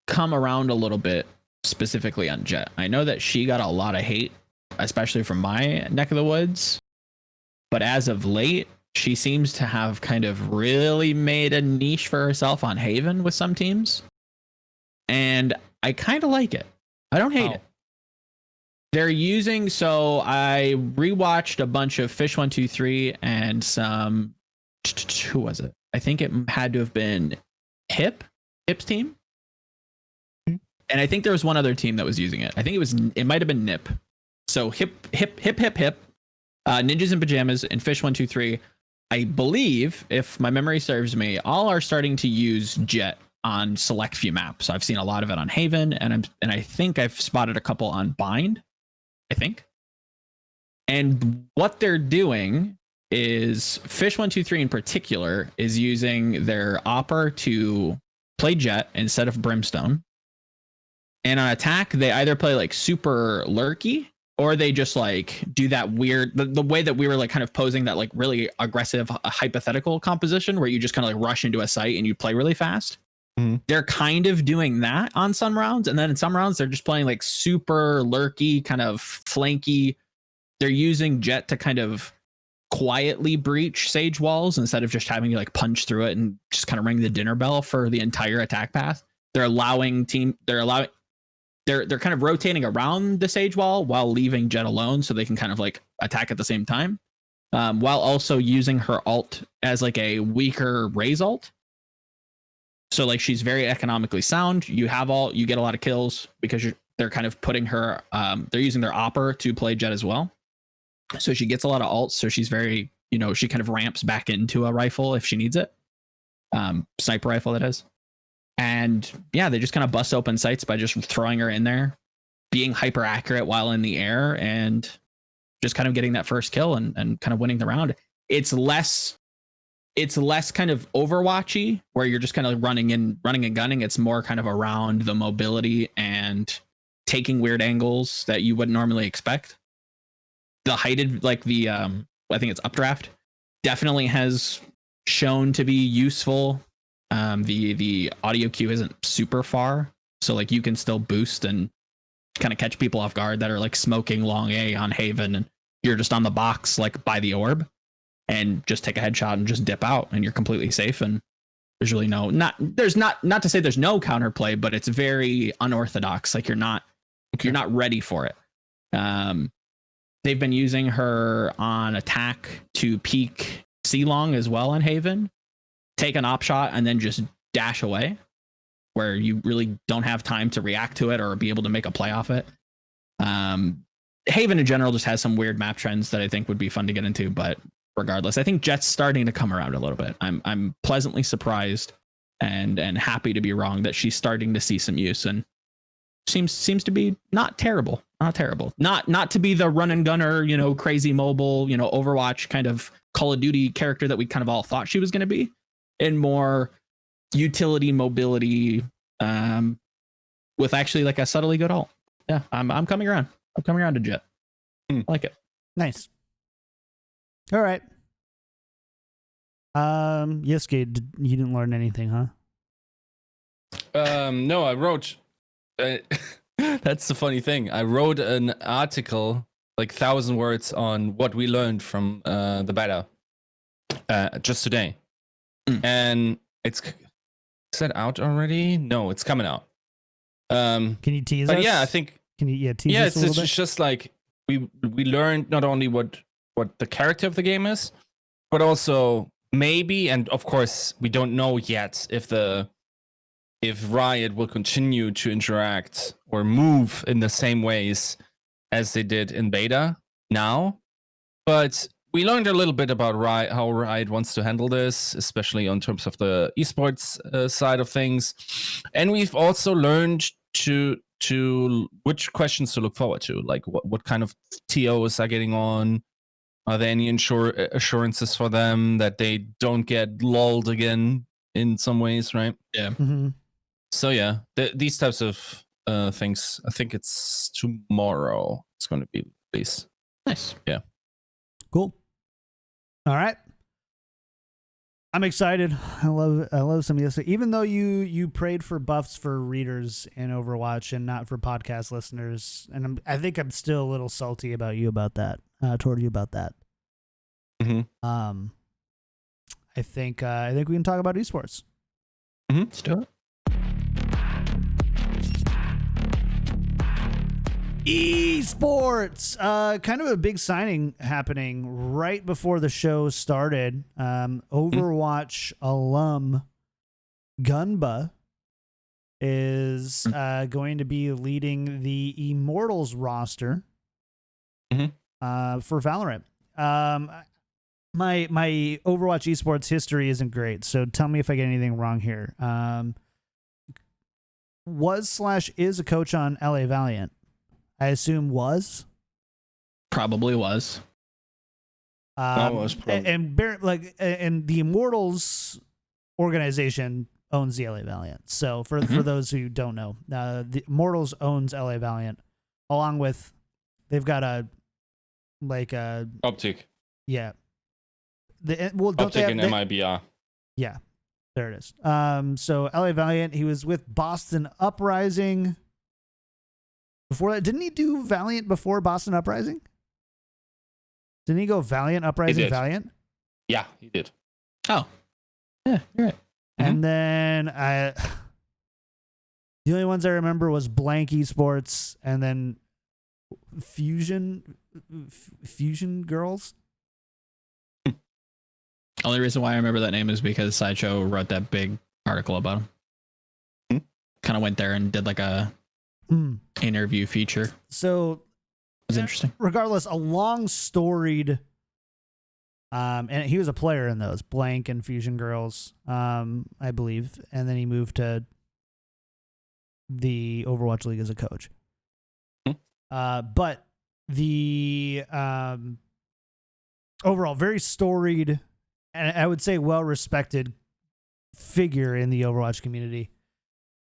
[SPEAKER 2] come around a little bit, specifically on Jett. I know that she got a lot of hate, especially from my neck of the woods, but as of late, she seems to have kind of really made a niche for herself on Haven with some teams, and I kind of like it. I don't hate it. They're using, so I rewatched a bunch of Fish 123 and some, who was it? I think it had to have been Hip's team. And I think there was one other team that was using it. I think it might have been Nip. So Hip, Ninjas in Pajamas and Fish 123. I believe, if my memory serves me, all are starting to use Jett on select few maps. So I've seen a lot of it on Haven, and I think I've spotted a couple on Bind. I think. And what they're doing is Fish 123 in particular is using their Opper to play Jett instead of Brimstone. And on attack, they either play like super lurky, or they just like do that weird, the way that we were like kind of posing that like really aggressive hypothetical composition where you just kind of like rush into a site and you play really fast. They're kind of doing that on some rounds, and then in some rounds they're just playing like super lurky, kind of flanky. They're using Jett to kind of quietly breach Sage walls instead of just having you like punch through it and just kind of ring the dinner bell for the entire attack path. They're kind of rotating around the Sage wall while leaving Jett alone so they can kind of like attack at the same time, while also using her ult as like a weaker Raze ult. So like she's very economically sound. You get a lot of kills because they're kind of putting her. They're using their Opper to play Jett as well. So she gets a lot of ults. So she's very, she kind of ramps back into a rifle if she needs it. Sniper rifle, that is. And yeah, they just kind of bust open sights by just throwing her in there, being hyper accurate while in the air, and just kind of getting that first kill and kind of winning the round. It's less it's less kind of Overwatchy where you're just kind of running and gunning. It's more kind of around the mobility and taking weird angles that you wouldn't normally expect. The heighted, like the I think it's updraft, definitely has shown to be useful. The audio cue isn't super far, so like you can still boost and kind of catch people off guard that are like smoking long A on Haven, and you're just on the box like by the orb, and just take a headshot and just dip out, and you're completely safe. And there's really not to say there's no counterplay, but it's very unorthodox. Like you're not ready for it. They've been using her on attack to peek C-long as well on Haven, take an op shot, and then just dash away, where you really don't have time to react to it or be able to make a play off it. Haven in general just has some weird map trends that I think would be fun to get into, but regardless, I think Jet's starting to come around a little bit. I'm pleasantly surprised and happy to be wrong that she's starting to see some use, and seems to be not terrible. Not to be the run and gunner, crazy mobile, Overwatch kind of Call of Duty character that we kind of all thought she was going to be, and more utility mobility, with actually like a subtly good ult. Yeah, I'm coming around. I'm coming around to Jet. I like it.
[SPEAKER 1] Nice. All right. Yiska, you didn't learn anything, huh?
[SPEAKER 3] No, I wrote. That's the funny thing. I wrote an article, like 1,000 words, on what we learned from the beta just today, and is that out already? No, it's coming out.
[SPEAKER 1] Can you tease us?
[SPEAKER 3] Yeah, I think.
[SPEAKER 1] Can you tease us a little bit?
[SPEAKER 3] It's just like we learned not only what the character of the game is, but also maybe, and of course we don't know yet if Riot will continue to interact or move in the same ways as they did in beta now. But we learned a little bit about Riot, how Riot wants to handle this, especially on terms of the esports side of things. And we've also learned to which questions to look forward to, like what kind of TOs are getting on. Are there any assurances for them that they don't get lulled again in some ways, right?
[SPEAKER 2] Yeah.
[SPEAKER 1] Mm-hmm.
[SPEAKER 3] So yeah, these types of things. I think it's tomorrow. It's going to be released.
[SPEAKER 2] Nice.
[SPEAKER 3] Yeah.
[SPEAKER 1] Cool. All right. I'm excited. I love some of this. Even though you prayed for buffs for readers in Overwatch and not for podcast listeners, and I think I'm still a little salty about you about that. Toward you about that.
[SPEAKER 3] Mm-hmm.
[SPEAKER 1] I think we can talk about esports.
[SPEAKER 3] Mm-hmm.
[SPEAKER 2] Let's do it.
[SPEAKER 1] Esports, kind of a big signing happening right before the show started. Overwatch alum Gunba is going to be leading the Immortals roster for Valorant. My Overwatch esports history isn't great, so tell me if I get anything wrong here. Was/is a coach on LA Valiant. I assume was.
[SPEAKER 2] Probably was.
[SPEAKER 3] Was probably.
[SPEAKER 1] And the Immortals organization owns the LA Valiant. So for those who don't know, the Immortals owns LA Valiant, along with they've got
[SPEAKER 3] Optic.
[SPEAKER 1] Yeah.
[SPEAKER 3] Optic and MIBR.
[SPEAKER 1] Yeah, there it is. So LA Valiant, he was with Boston Uprising. Before that, didn't he do Valiant before Boston Uprising? Didn't he go Valiant, Uprising, Valiant?
[SPEAKER 3] Yeah, he did.
[SPEAKER 2] Oh, yeah, you're right.
[SPEAKER 1] And then the only ones I remember was Blank Esports and then Fusion Girls.
[SPEAKER 2] Only reason why I remember that name is because Sideshow wrote that big article about him. Kind of went there and did like a interview feature.
[SPEAKER 1] So
[SPEAKER 2] it was interesting.
[SPEAKER 1] Regardless, a long storied, and he was a player in those Blank and Fusion Girls, I believe, and then he moved to the Overwatch League as a coach. But the overall very storied and I would say well-respected figure in the Overwatch community,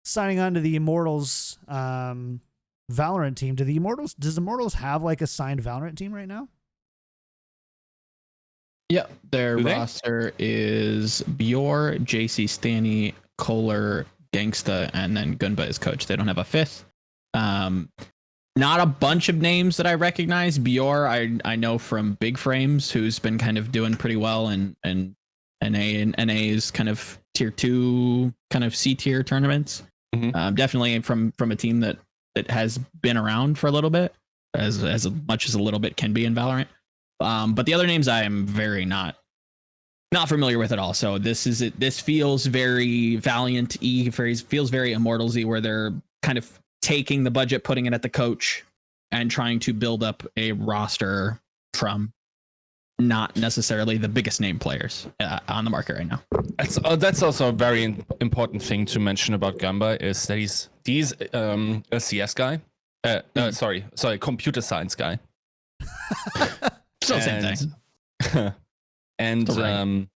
[SPEAKER 1] signing on to the Immortals Valorant team. Does Immortals have like a signed Valorant team right now?
[SPEAKER 2] Yeah, their roster is Bjor, JC Stanny, Kohler, Gangsta, and then Gunba is coach. They don't have a fifth. Not a bunch of names that I recognize. Bjor, I know from Big Frames, who's been kind of doing pretty well, and NA's kind of tier 2, kind of C tier tournaments. Mm-hmm. Definitely from a team that has been around for a little bit, as much as a little bit can be in Valorant. But the other names I am very not familiar with at all. So this feels very Valiant-y, feels very Immortals-y, where they're kind of taking the budget, putting it at the coach, and trying to build up a roster from not necessarily the biggest name players on the market right now.
[SPEAKER 3] That's also a very important thing to mention about Gamba, is that he's a CS guy. Sorry, computer science guy.
[SPEAKER 2] Still same thing.
[SPEAKER 3] And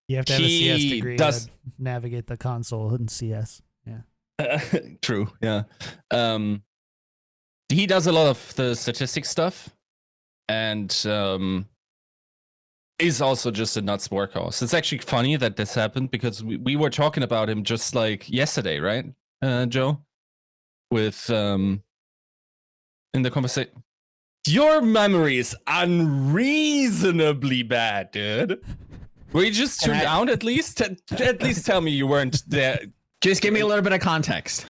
[SPEAKER 1] you have to have a CS degree to navigate the console in CS. Yeah.
[SPEAKER 3] True. Yeah. He does a lot of the statistics stuff, and is also just a nuts workhorse. It's actually funny that this happened, because we were talking about him just like yesterday, right, Joe? With in the conversation. Your memory is unreasonably bad, dude. Were you just tuned out at least? At least tell me you weren't there.
[SPEAKER 2] Just give me a little bit of context.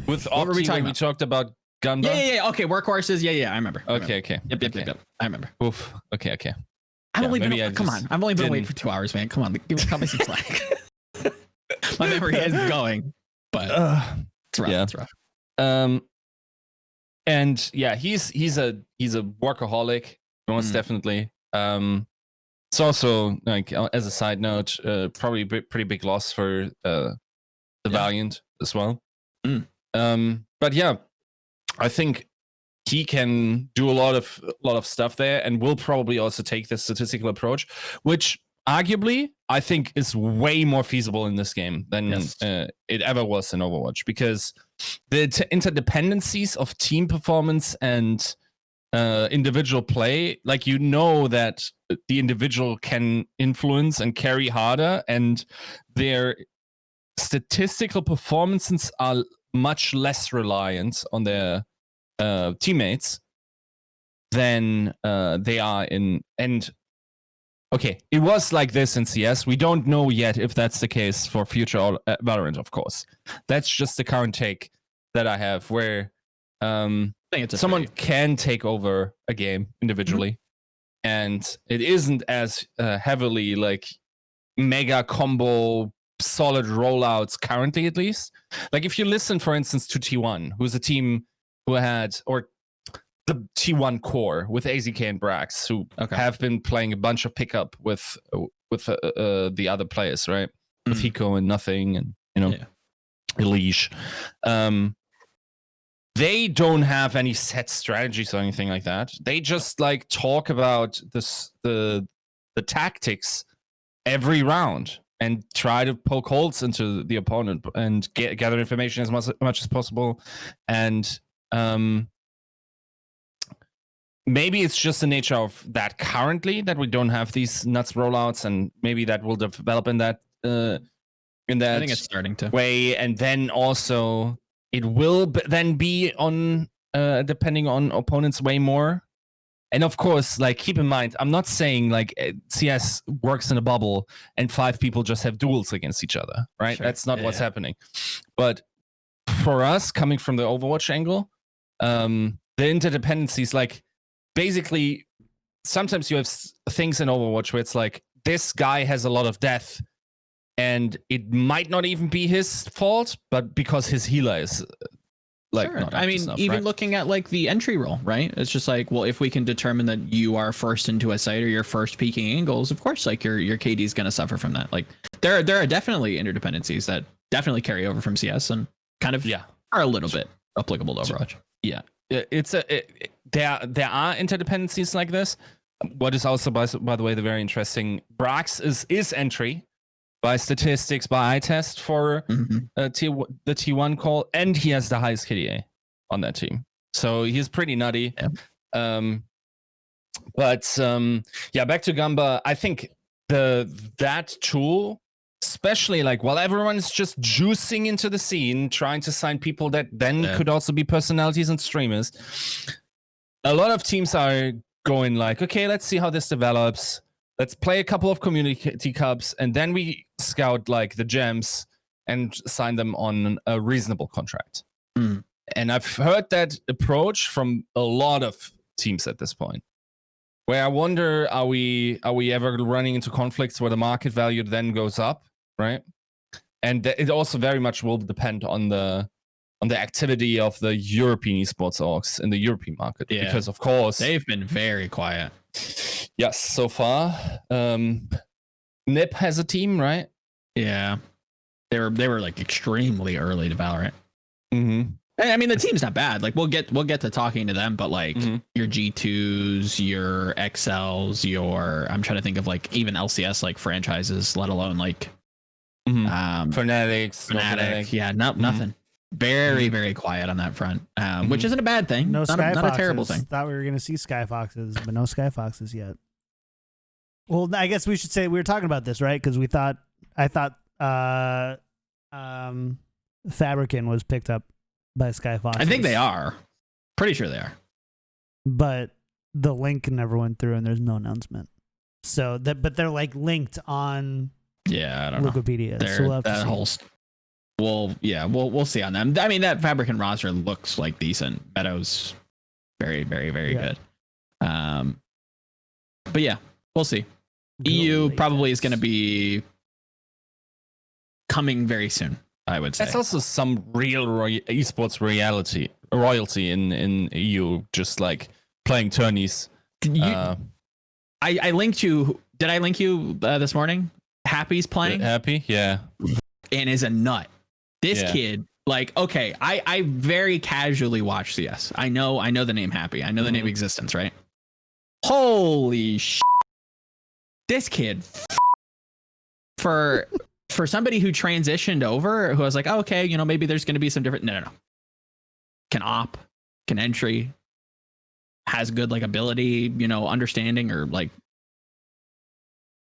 [SPEAKER 3] With what were we talking about? We talked about Gundam.
[SPEAKER 2] Yeah. Okay, workhorses. Yeah. I remember.
[SPEAKER 3] Okay.
[SPEAKER 2] Yep. I remember.
[SPEAKER 3] Oof. Okay.
[SPEAKER 2] I've only been waiting for 2 hours, man. Come on, cut me some slack. My memory is going, but it's rough.
[SPEAKER 3] Yeah.
[SPEAKER 2] It's rough.
[SPEAKER 3] And yeah, he's a workaholic, most definitely. It's also, like, as a side note, probably a pretty big loss for the Valiant as well. But yeah, I think he can do a lot of stuff there, and will probably also take this statistical approach, which arguably I think is way more feasible in this game than it ever was in Overwatch, because the interdependencies of team performance and individual play, like, you know that the individual can influence and carry harder, and their statistical performances are much less reliant on their teammates than they are in. And okay, it was like this in CS. We don't know yet if that's the case for future Valorant, of course. That's just the current take that I have, where someone can take over a game individually, and it isn't as heavily like mega combo solid rollouts currently, at least. Like, if you listen, for instance, to T1, who's a team who had, or the T1 core with AZK and Brax, who have been playing a bunch of pickup with the other players, right? With Hiko and Nothing, and Elige. They don't have any set strategies or anything like that. They just like talk about the tactics every round, and try to poke holes into the opponent and gather information as much as possible. And maybe it's just the nature of that currently, that we don't have these nuts rollouts, and maybe that will develop in that I
[SPEAKER 2] think it's starting to
[SPEAKER 3] way. And then also it will then be on depending on opponents way more. And of course, like, keep in mind, I'm not saying like CS works in a bubble and 5 people just have duels against each other, right? Sure. That's not what's happening. But for us, coming from the Overwatch angle, the interdependencies, like, basically, sometimes you have things in Overwatch where it's like, this guy has a lot of death, and it might not even be his fault, but because his healer is like,
[SPEAKER 2] I mean, even looking at like the entry roll, right? It's just like, well, if we can determine that you are first into a site, or you're first peeking angles, of course, like your KD is going to suffer from that. Like, there are definitely interdependencies that definitely carry over from CS and kind of are a little bit applicable to Overwatch.
[SPEAKER 3] Yeah, there are interdependencies like this, what is also, by the way, the very interesting, Brax is entry by statistics, by eye test for the T1 call, and he has the highest KDA on that team. So he's pretty nutty. Yeah. Back to Gamba. I think that tool, especially like while everyone's just juicing into the scene, trying to sign people that then could also be personalities and streamers, a lot of teams are going like, okay, let's see how this develops. Let's play a couple of community cups, and then we scout like the gems and sign them on a reasonable contract. And I've heard that approach from a lot of teams at this point, where I wonder, are we ever running into conflicts where the market value then goes up, right? And it also very much will depend on the activity of the European esports orgs in the European market, because of course
[SPEAKER 2] they've been very quiet.
[SPEAKER 3] Yes, so far. NIP has a team, right?
[SPEAKER 2] Yeah, they were like extremely early to Valorant. I mean, the team's not bad. Like we'll get to talking to them, but like your G2s, your XLs, I'm trying to think of like even LCS like franchises, let alone like
[SPEAKER 3] Fnatic.
[SPEAKER 2] Yeah, nothing. Very, very quiet on that front, which isn't a bad thing.
[SPEAKER 1] No
[SPEAKER 2] not a terrible thing.
[SPEAKER 1] Thought we were going to see Sky Foxes, but no Sky Foxes yet. Well, I guess we should say we were talking about this, right? Because I thought Fabricant was picked up by Sky Foxes.
[SPEAKER 2] I think they are. Pretty sure they are.
[SPEAKER 1] But the link never went through, and there's no announcement. So but they're like linked on
[SPEAKER 2] I don't
[SPEAKER 1] Wikipedia.
[SPEAKER 2] know.
[SPEAKER 1] So
[SPEAKER 2] we'll see on them. I mean, that Fabricant roster looks like decent. Meadows, very, very, very good. But yeah, we'll see. EU probably is going to be coming very soon, I would say.
[SPEAKER 3] That's also some real esports royalty in EU, just like playing tourneys.
[SPEAKER 2] I linked you. Did I link you this morning? Happy's playing.
[SPEAKER 3] Happy, yeah.
[SPEAKER 2] And is a nut. This kid, like, okay, I very casually watch CS. I know the name Happy. I know the name Existence, right? Holy shit. This kid, for somebody who transitioned over, who was like, oh, okay, maybe there's going to be some different. No. Can op, can entry, has good like ability, understanding, or like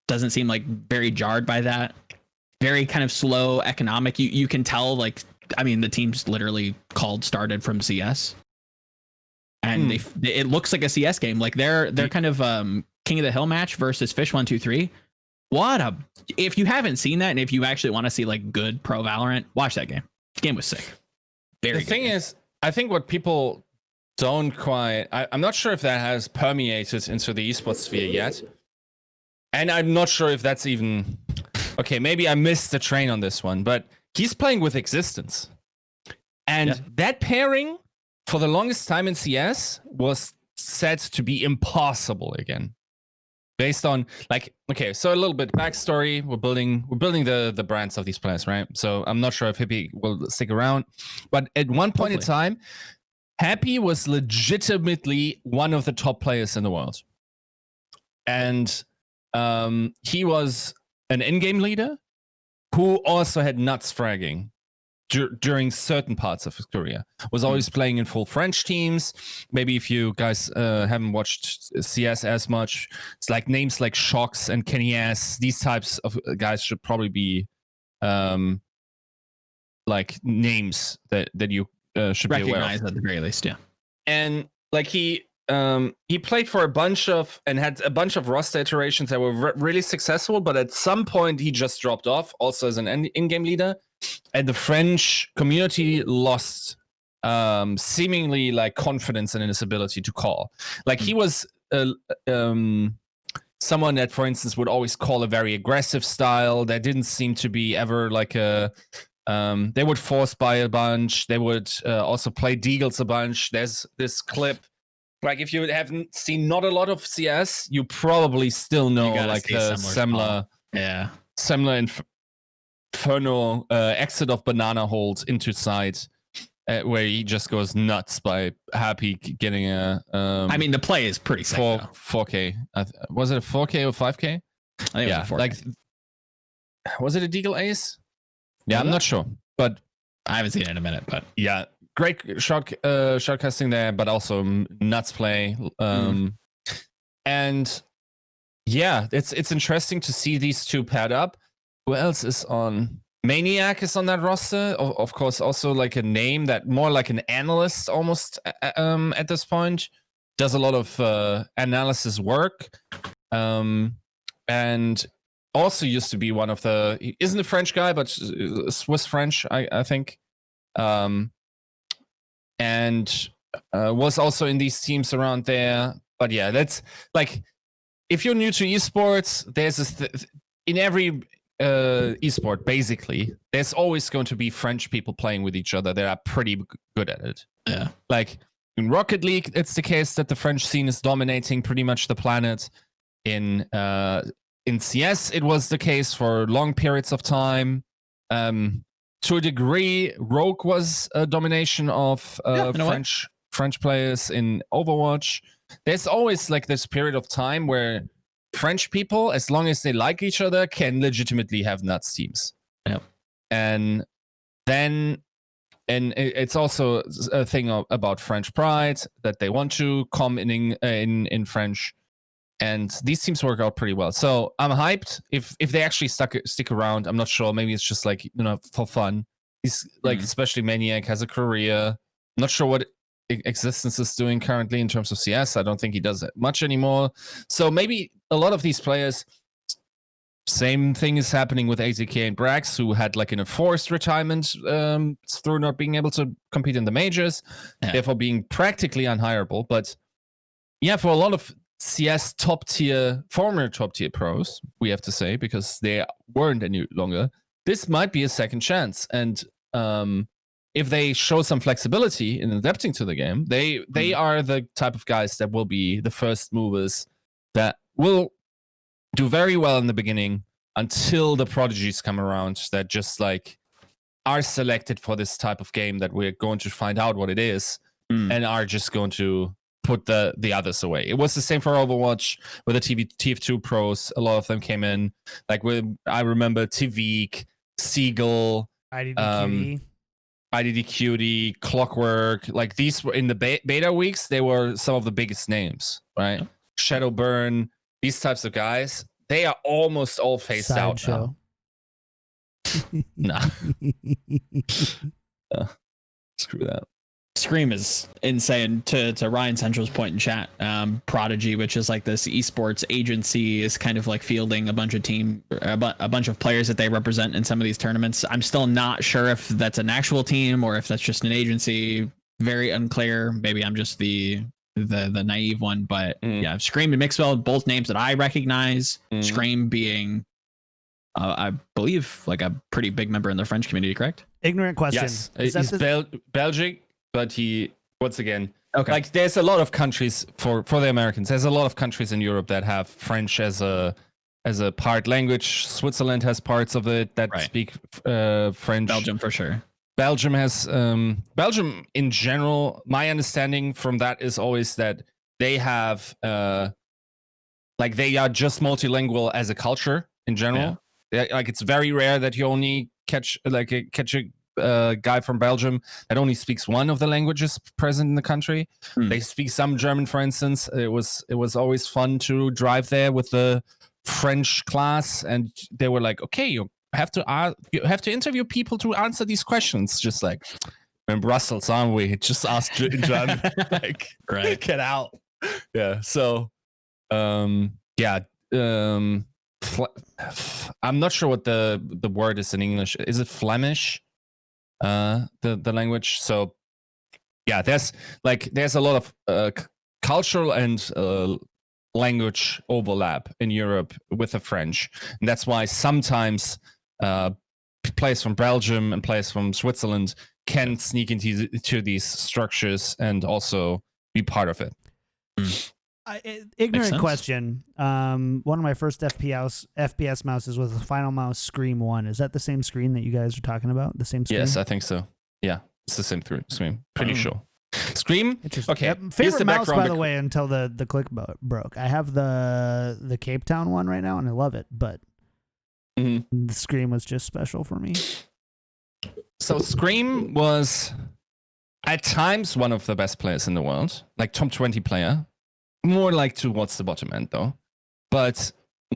[SPEAKER 2] doesn't seem like very jarred by that. Very kind of slow economic. You can tell, like, I mean, the team's literally started from CS, and it looks like a CS game. Like they're kind of King of the Hill match versus Fish 123. If you haven't seen that, and if you actually want to see like good pro Valorant, watch that game. The game was sick. Very.
[SPEAKER 3] The thing is, I think what people don't quite, I'm not sure if that has permeated into the esports sphere yet, and I'm not sure if that's even. Okay, maybe I missed the train on this one, but he's playing with Existence. And that pairing, for the longest time in CS, was said to be impossible again. Based on, like, okay, so a little bit backstory. We're building the brands of these players, right? So I'm not sure if Hippie will stick around. But at one point in time, Happy was legitimately one of the top players in the world. And he was an in-game leader who also had nuts fragging during certain parts of his career. Was always playing in full French teams. Maybe if you guys haven't watched CS as much, it's like names like Shox and Kenny S. These types of guys should probably be like names that you should be aware of.
[SPEAKER 2] At the very least, yeah.
[SPEAKER 3] And like he played for a bunch of and had a bunch of roster iterations that were really successful, but at some point he just dropped off, also as an in-game leader, and the French community lost seemingly like confidence in his ability to call. Like he was someone that, for instance, would always call a very aggressive style. There didn't seem to be ever like a they would force buy a bunch. They would also play deagles a bunch. There's this clip. Like, if you haven't seen not a lot of CS, you probably still know like the Semler Inferno exit of banana hold into side. where he just goes nuts by happy getting a.
[SPEAKER 2] I mean, the play is pretty sick.
[SPEAKER 3] 4K. Was it a 4K or 5K?
[SPEAKER 2] I think it was a 4K.
[SPEAKER 3] Like, was it a Deagle Ace? Yeah, I'm not sure, but
[SPEAKER 2] I haven't seen it in a minute. But
[SPEAKER 3] yeah, great shot casting there, but also nuts play. And yeah, it's interesting to see these two paired up. Who else is on? Maniac is on that roster. Of course, also like a name that more like an analyst almost at this point. Does a lot of analysis work. And also used to be one of the... He isn't a French guy, but Swiss French, I think. And was also in these teams around there. But yeah, that's like... If you're new to esports, there's this... in every... esport, basically, there's always going to be French people playing with each other that are pretty good at it.
[SPEAKER 2] Yeah.
[SPEAKER 3] Like in Rocket League, it's the case that the French scene is dominating pretty much the planet. In CS, it was the case for long periods of time. To a degree, Rogue was a domination of French players in Overwatch. There's always like this period of time where French people, as long as they like each other, can legitimately have nuts teams.
[SPEAKER 2] Yeah.
[SPEAKER 3] And then, and it's also a thing about French pride that they want to come in French, and these teams work out pretty well. So I'm hyped. If they actually stick around, I'm not sure. Maybe it's just like, for fun. He's like, especially Maniac has a career. I'm not sure what Existence is doing currently in terms of CS. I don't think he does it much anymore. So maybe a lot of these players, same thing is happening with AZK and Brax, who had like an enforced retirement through not being able to compete in the majors, therefore being practically unhireable. But yeah, for a lot of CS former top tier pros, we have to say, because they weren't any longer, this might be a second chance. And if they show some flexibility in adapting to the game, they are the type of guys that will be the first movers that will do very well in the beginning until the prodigies come around that just like are selected for this type of game that we're going to find out what it is and are just going to put the others away. It was the same for Overwatch with the TF2 pros. A lot of them came in. Like I remember Tvik, Seagull, IDDQD, Clockwork, like these were in the beta weeks, they were some of the biggest names, right? Yeah. Shadowburn, these types of guys, they are almost all phased out now. Nah. Screw that.
[SPEAKER 2] Scream is insane. To Ryan Central's point in chat, Prodigy, which is like this esports agency, is kind of like fielding a bunch of players that they represent in some of these tournaments. I'm still not sure if that's an actual team or if that's just an agency. Very unclear. Maybe I'm just the naive one, but yeah, Scream and Mixwell, both names that I recognize. Scream being I believe like a pretty big member in the French community, correct?
[SPEAKER 1] Ignorant question.
[SPEAKER 3] Yes, he's Belgic. But he, once again, like there's a lot of countries for the Americans. There's a lot of countries in Europe that have French as a part language. Switzerland has parts of it that speak French.
[SPEAKER 2] Belgium for sure.
[SPEAKER 3] Belgium has Belgium in general. My understanding from that is always that they have like they are just multilingual as a culture in general. Yeah. Like it's very rare that you only catch a guy from Belgium that only speaks one of the languages present in the country. They speak some German, for instance. It was always fun to drive there with the French class, and they were like, "Okay, you have to interview people to answer these questions." Just like in Brussels, aren't we? Just ask in German, like, get out. Yeah. So, yeah. I'm not sure what the word is in English. Is it Flemish? The language. So yeah, there's a lot of cultural and language overlap in Europe with the French, and that's why sometimes players from Belgium and players from Switzerland can sneak into these structures and also be part of it.
[SPEAKER 1] Ignorant question. One of my first FPS mouses was the Final Mouse Scream 1. Is that the same screen that you guys are talking about? The same screen?
[SPEAKER 3] Yes, I think so. Yeah. It's the same through Scream. Pretty sure. Scream. Okay.
[SPEAKER 1] Yep. Favorite mouse, by the way, until the click broke. I have the Cape Town one right now, and I love it. But the Scream was just special for me.
[SPEAKER 3] So Scream was at times one of the best players in the world, like top 20 player. More like towards the bottom end though. But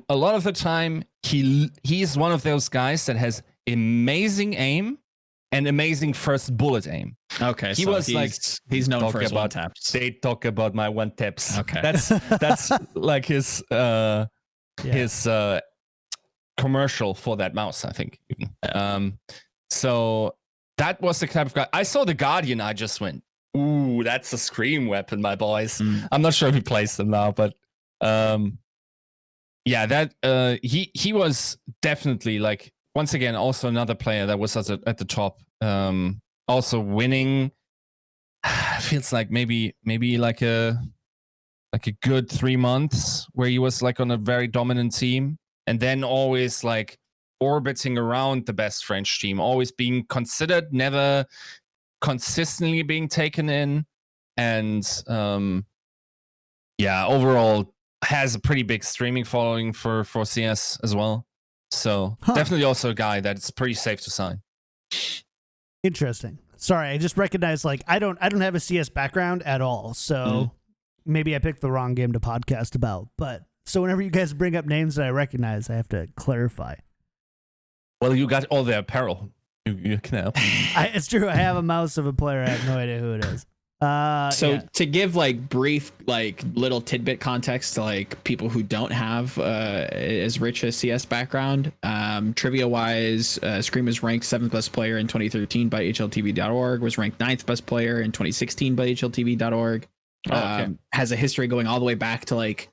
[SPEAKER 3] a lot of the time, he's one of those guys that has amazing aim and amazing first bullet aim.
[SPEAKER 2] Okay, he's known for his one taps.
[SPEAKER 3] They talk about my one taps.
[SPEAKER 2] Okay,
[SPEAKER 3] that's like his commercial for that mouse, I think. So that was the type of guy. I saw the Guardian. I just went, ooh, that's a Scream weapon, my boys. I'm not sure if he plays them now, but he was definitely like, once again, also another player that was at the top, also winning. Feels like maybe like a good 3 months where he was like on a very dominant team, and then always like orbiting around the best French team, always being considered, never consistently being taken in, and overall has a pretty big streaming following for CS as well. So definitely also a guy that's pretty safe to sign.
[SPEAKER 1] Interesting. Sorry, I just recognized like I don't have a CS background at all, so maybe I picked the wrong game to podcast about. But so whenever you guys bring up names that I recognize, I have to clarify.
[SPEAKER 3] Well, you got all the apparel. You can help.
[SPEAKER 1] It's true. I have a mouse of a player. I have no idea who it is.
[SPEAKER 2] To give like brief like little tidbit context to like people who don't have as rich a CS background, trivia wise, Scream is ranked 7th best player in 2013 by HLTV.org, was ranked 9th best player in 2016 by HLTV.org. Has a history going all the way back to like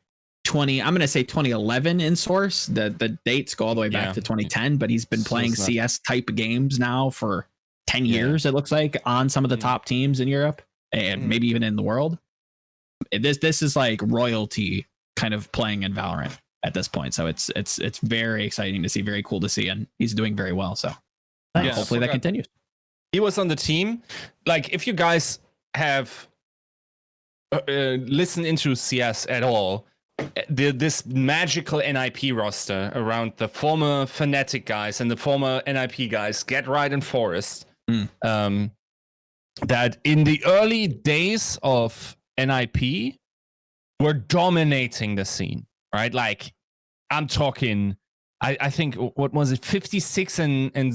[SPEAKER 2] 2011 in source. The dates go all the way back to 2010, but he's been playing CS type games now for 10 years, it looks like, on some of the top teams in Europe and maybe even in the world. This is like royalty kind of playing in Valorant at this point. So it's very exciting to see, very cool to see, and he's doing very well. So hopefully that continues.
[SPEAKER 3] He was on the team. Like if you guys have listened into CS at all, this magical NIP roster around the former Fnatic guys and the former NIP guys, Get Right and Forest, that in the early days of NIP were dominating the scene, right? Like I'm talking, I think, what was it, 56 and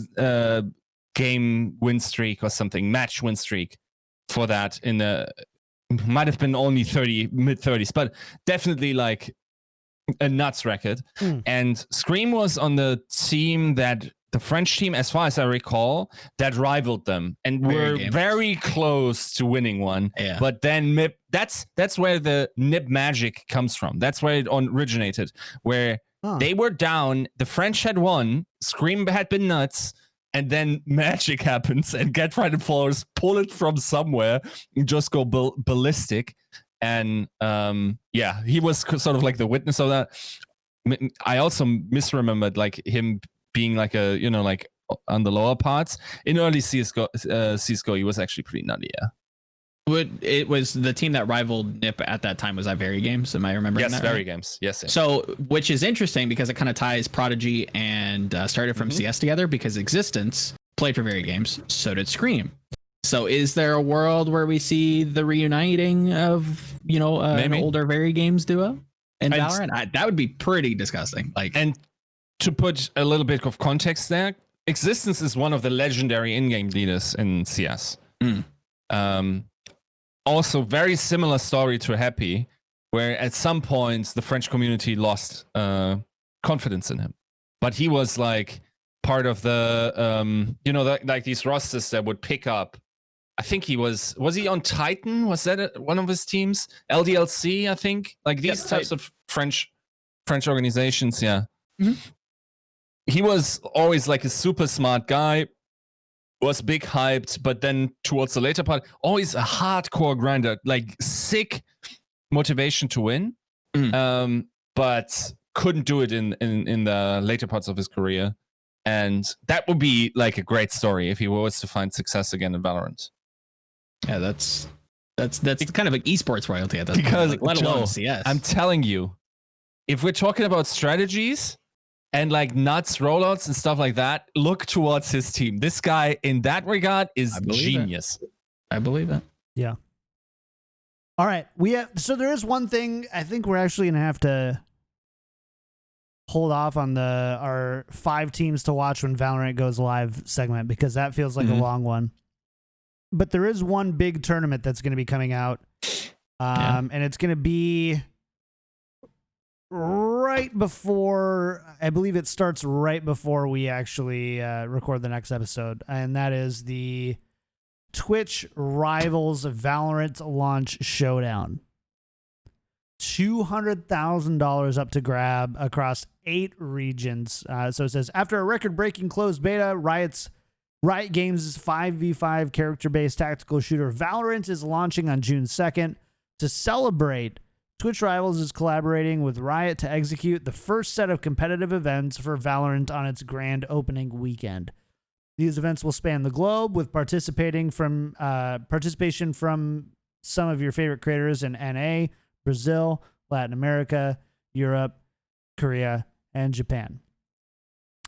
[SPEAKER 3] game win streak or something, match win streak for that in the, might have been only mid 30s, but definitely like a nuts record. And Scream was on the team that the French team, as far as I recall, that rivaled them and were very close to winning one. Yeah. But then MIP, that's where the NIP magic comes from. That's where it originated, where they were down, the French had won, Scream had been nuts, and then magic happens and Get Right and Forest pull it from somewhere and just go ballistic. And he was sort of like the witness of that. I also misremembered like him being like a, like on the lower parts. In early CSGO, he was actually pretty nutty,
[SPEAKER 2] It was the team that rivaled NIP at that time was that Very Games. Am I remembering that?
[SPEAKER 3] Yes, Very Games. Yes.
[SPEAKER 2] So, which is interesting because it kind of ties Prodigy and Started from CS together, because Existence played for Very Games. So did Scream. So is there a world where we see the reuniting of, an older Very Games duo in Valorant? That would be pretty disgusting. And
[SPEAKER 3] to put a little bit of context there, Existence is one of the legendary in-game leaders in CS. Also, very similar story to Happy, where at some points the French community lost confidence in him. But he was like part of the, like these rosters that would pick up. I think was he on Titan? Was that one of his teams? LDLC, I think. Like these types of French organizations, He was always like a super smart guy, was big hyped, but then towards the later part, always a hardcore grinder, like sick motivation to win, but couldn't do it in the later parts of his career. And that would be like a great story if he was to find success again in Valorant.
[SPEAKER 2] Yeah, that's kind of like esports royalty at that
[SPEAKER 3] Because
[SPEAKER 2] point. Like, let alone
[SPEAKER 3] Joe,
[SPEAKER 2] CS.
[SPEAKER 3] I'm telling you, if we're talking about strategies and like nuts rollouts and stuff like that, look towards his team. This guy in that regard is genius.
[SPEAKER 2] I believe it.
[SPEAKER 1] Yeah. All right. So there is one thing I think we're actually going to have to hold off on our 5 teams to watch when Valorant goes live segment, because that feels like a long one. But there is one big tournament that's going to be coming out. And it's going to be right before, I believe it starts right before we actually record the next episode. And that is the Twitch Rivals Valorant Launch Showdown. $200,000 up to grab across 8 regions. So it says, after a record-breaking closed beta, Riot Games' 5v5 character-based tactical shooter Valorant is launching on June 2nd. To celebrate, Twitch Rivals is collaborating with Riot to execute the first set of competitive events for Valorant on its grand opening weekend. These events will span the globe with participation from some of your favorite creators in NA, Brazil, Latin America, Europe, Korea, and Japan.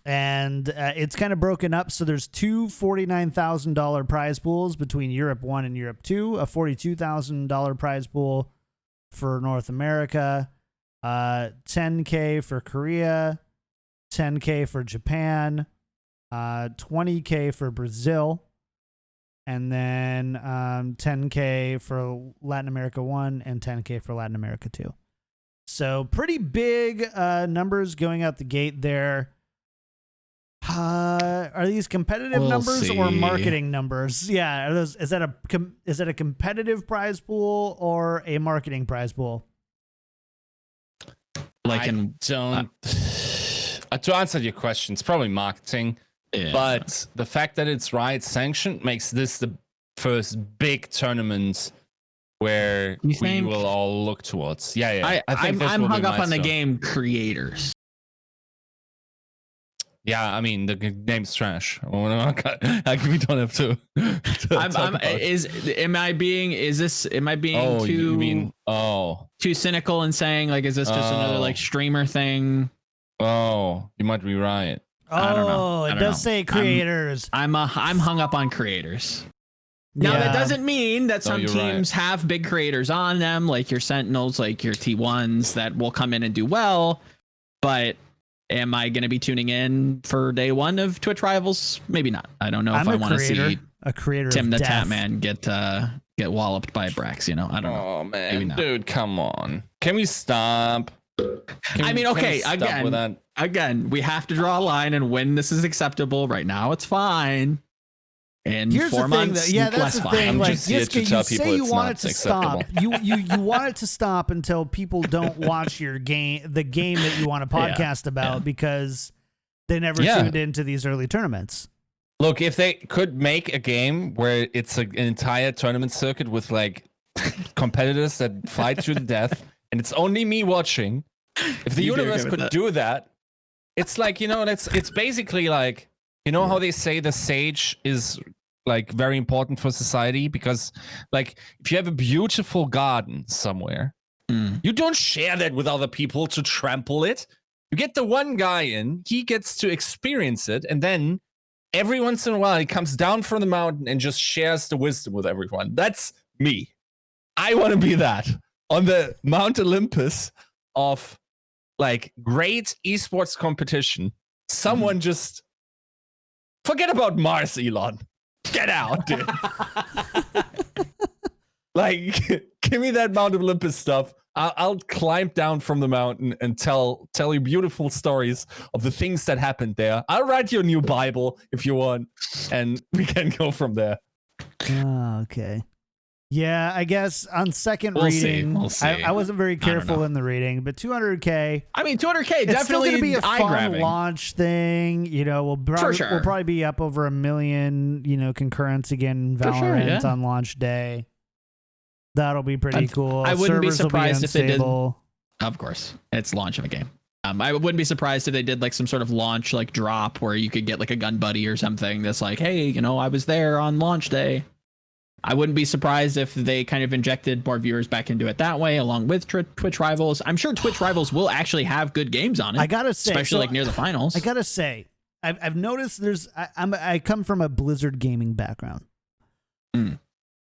[SPEAKER 1] And it's kind of broken up. So there's 2 $49,000 prize pools between Europe 1 and Europe 2, a $42,000 prize pool for North America, $10K for Korea, $10K for Japan, $20K for Brazil, and then $10K for Latin America 1 and $10K for Latin America 2. So pretty big numbers going out the gate there. Are these competitive numbers or marketing numbers? Yeah, is that a competitive prize pool or a marketing prize pool?
[SPEAKER 3] Like, to answer your question, it's probably marketing. Yeah. But the fact that it's Riot sanctioned makes this the first big tournament where we will all look towards. Yeah.
[SPEAKER 2] I'm hung up on the game creators.
[SPEAKER 3] Yeah, I mean the game's trash. We don't have to.
[SPEAKER 2] Am I being too cynical and saying like, is this just another like streamer thing?
[SPEAKER 3] Oh, you might be right.
[SPEAKER 1] I don't know. It does say creators.
[SPEAKER 2] I'm hung up on creators. Now that doesn't mean that some teams have big creators on them, like your Sentinels, like your T1s that will come in and do well. But am I going to be tuning in for day one of Twitch Rivals? Maybe not. I don't know if I want to see
[SPEAKER 1] a creator
[SPEAKER 2] Tim the Tatman get walloped by Brax. You know, I don't know.
[SPEAKER 3] Oh man, dude, come on. Can we stop?
[SPEAKER 2] Again, we have to draw a line, and when this is acceptable. Right now, it's fine. And
[SPEAKER 1] here's
[SPEAKER 2] 4 months,
[SPEAKER 1] that's the thing. Like, Yiska, you say you want it to
[SPEAKER 3] acceptable.
[SPEAKER 1] stop. You want it to stop until people don't watch the game that you want to podcast about because they never tuned into these early tournaments.
[SPEAKER 3] Look, if they could make a game where it's an entire tournament circuit with like competitors that fight to the death, and it's only me watching. If the universe could do that, it's like, it's basically like, you know how they say the sage is like very important for society because like if you have a beautiful garden somewhere, you don't share that with other people to trample it. You get the one guy in, he gets to experience it, and then every once in a while he comes down from the mountain and just shares the wisdom with everyone. That's me. I want to be that on the Mount Olympus of like great esports competition. Someone just forget about Mars, Elon. Get out, dude. Like, give me that Mount Olympus stuff. I'll climb down from the mountain and tell you beautiful stories of the things that happened there. I'll write you a new Bible if you want, and we can go from there.
[SPEAKER 1] Oh, okay. Yeah, I guess on second reading,
[SPEAKER 2] we'll see.
[SPEAKER 1] I wasn't very careful in the reading, but 200K.
[SPEAKER 2] I mean, 200K
[SPEAKER 1] it's
[SPEAKER 2] definitely
[SPEAKER 1] still going to be a fun
[SPEAKER 2] eye-grabbing
[SPEAKER 1] launch thing. We'll probably be up over 1 million, concurrents again in Valorant on launch day. That'll be pretty cool.
[SPEAKER 2] I wouldn't be
[SPEAKER 1] Servers will
[SPEAKER 2] surprised if they did.
[SPEAKER 1] unstable.
[SPEAKER 2] Of course, it's launch of a game. I wouldn't be surprised if they did like some sort of launch like drop where you could get like a gun buddy or something that's like, hey, you know, I was there on launch day. I wouldn't be surprised if they kind of injected more viewers back into it that way, along with Twitch Rivals. I'm sure Twitch Rivals will actually have good games on it.
[SPEAKER 1] I gotta say,
[SPEAKER 2] especially like near the finals.
[SPEAKER 1] I gotta say, I've noticed I come from a Blizzard gaming background,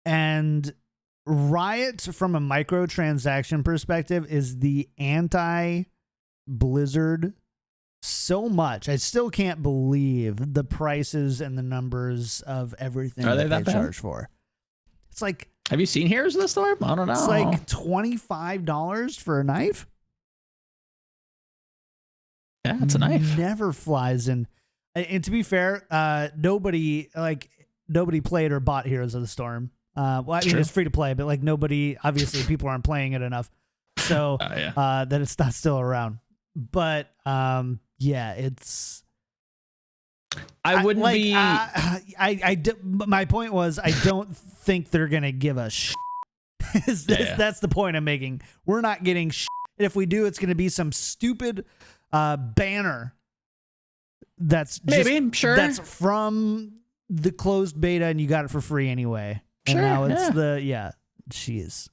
[SPEAKER 1] and Riot from a microtransaction perspective is the anti-Blizzard so much. I still can't believe the prices and the numbers of everything that they charge for. It's like,
[SPEAKER 2] have you seen Heroes of the Storm? I don't know.
[SPEAKER 1] It's like $25 for a knife.
[SPEAKER 2] Yeah, it's a knife.
[SPEAKER 1] Never flies in. And to be fair, nobody played or bought Heroes of the Storm. Well, I mean, it's free to play, but like nobody, obviously people aren't playing it enough. So that it's not still around. But yeah, it's.
[SPEAKER 2] I wouldn't
[SPEAKER 1] like,
[SPEAKER 2] be.
[SPEAKER 1] My point was, I don't think they're gonna give us. That's the point I'm making. We're not getting. If we do, it's gonna be some stupid banner. That's
[SPEAKER 2] maybe sure.
[SPEAKER 1] That's from the closed beta, and you got it for free anyway. And now it's jeez.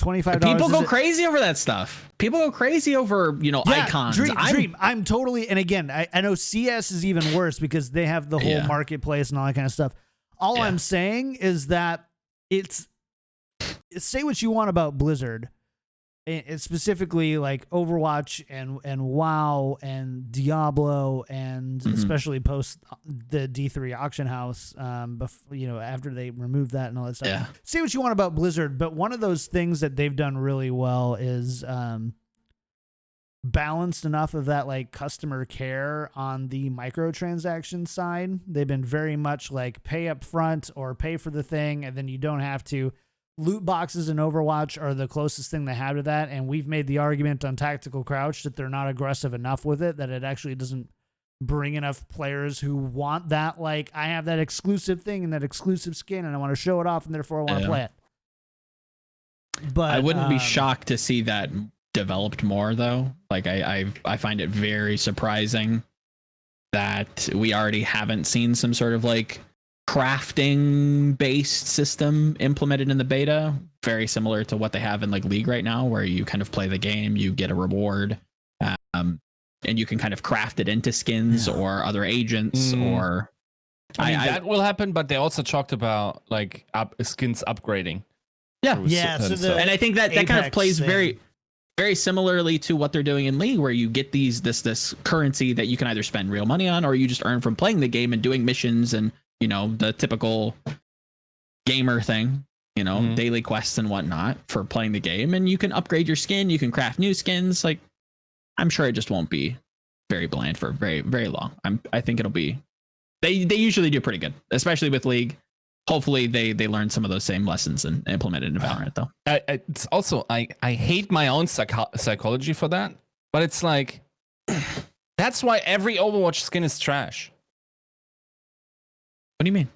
[SPEAKER 1] $25.
[SPEAKER 2] People go crazy over that stuff. People go crazy over, icons.
[SPEAKER 1] Dream. I'm totally, and again, I know CS is even worse because they have the whole marketplace and all that kind of stuff. All I'm saying is that it's say what you want about Blizzard. It's specifically like Overwatch and WoW and Diablo and especially post the D3 auction house, after they removed that and all that stuff.
[SPEAKER 2] Yeah.
[SPEAKER 1] Say what you want about Blizzard, but one of those things that they've done really well is balanced enough of that like customer care on the microtransaction side. They've been very much like pay up front or pay for the thing, and then you don't have to. Loot boxes in Overwatch are the closest thing they have to that, and we've made the argument on Tactical Crouch that they're not aggressive enough with it, that it actually doesn't bring enough players who want that, like, I have that exclusive thing and that exclusive skin, and I want to show it off, and therefore I want to play it. But
[SPEAKER 2] I wouldn't be shocked to see that developed more, though. Like, I find it very surprising that we already haven't seen some sort of, like, crafting based system implemented in the beta, very similar to what they have in like League right now, where you kind of play the game, you get a reward, and you can kind of craft it into skins or other agents or
[SPEAKER 3] that will happen, but they also talked about like skins upgrading.
[SPEAKER 2] And I think that kind of plays very similarly to what they're doing in League, where you get this currency that you can either spend real money on or you just earn from playing the game and doing missions and the typical gamer thing, daily quests and whatnot for playing the game, and you can upgrade your skin, you can craft new skins. Like, I'm sure it just won't be very bland for very, very long. I think it'll be, they usually do pretty good, especially with League. Hopefully they learn some of those same lessons and implement it in Valorant though.
[SPEAKER 3] It's also, I hate my own psychology for that, but it's like, that's why every Overwatch skin is trash.
[SPEAKER 2] What do you mean?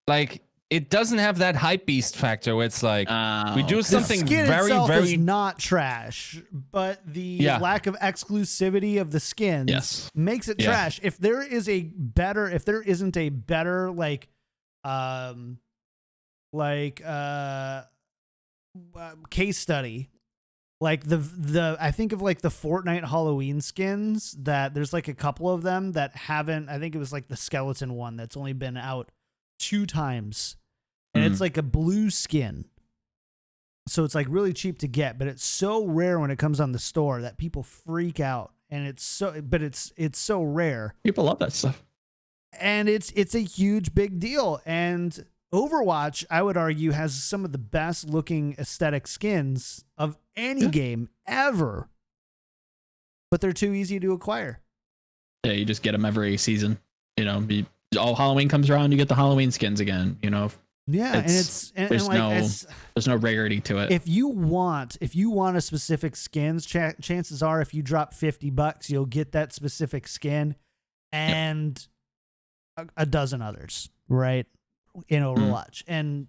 [SPEAKER 3] Like, it doesn't have that hype beast factor where it's like we do something
[SPEAKER 1] the skin
[SPEAKER 3] very,
[SPEAKER 1] itself
[SPEAKER 3] very
[SPEAKER 1] is not trash, but the lack of exclusivity of the skins makes it trash. If there isn't a better case study, like I think of like the Fortnite Halloween skins, that there's like a couple of them that haven't, I think it was like the skeleton one that's only been out 2 times, and it's like a blue skin, so it's like really cheap to get, but it's so rare when it comes on the store that people freak out, and it's so rare.
[SPEAKER 2] People love that stuff,
[SPEAKER 1] and it's a huge big deal. And Overwatch, I would argue, has some of the best looking aesthetic skins of any game ever, but they're too easy to acquire.
[SPEAKER 2] Yeah, you just get them every season. All Halloween comes around, you get the Halloween skins again.
[SPEAKER 1] Yeah, there's
[SPEAKER 2] no rarity to it.
[SPEAKER 1] If you want a specific skins, chances are if you drop $50, you'll get that specific skin and a dozen others, right? In Overwatch. And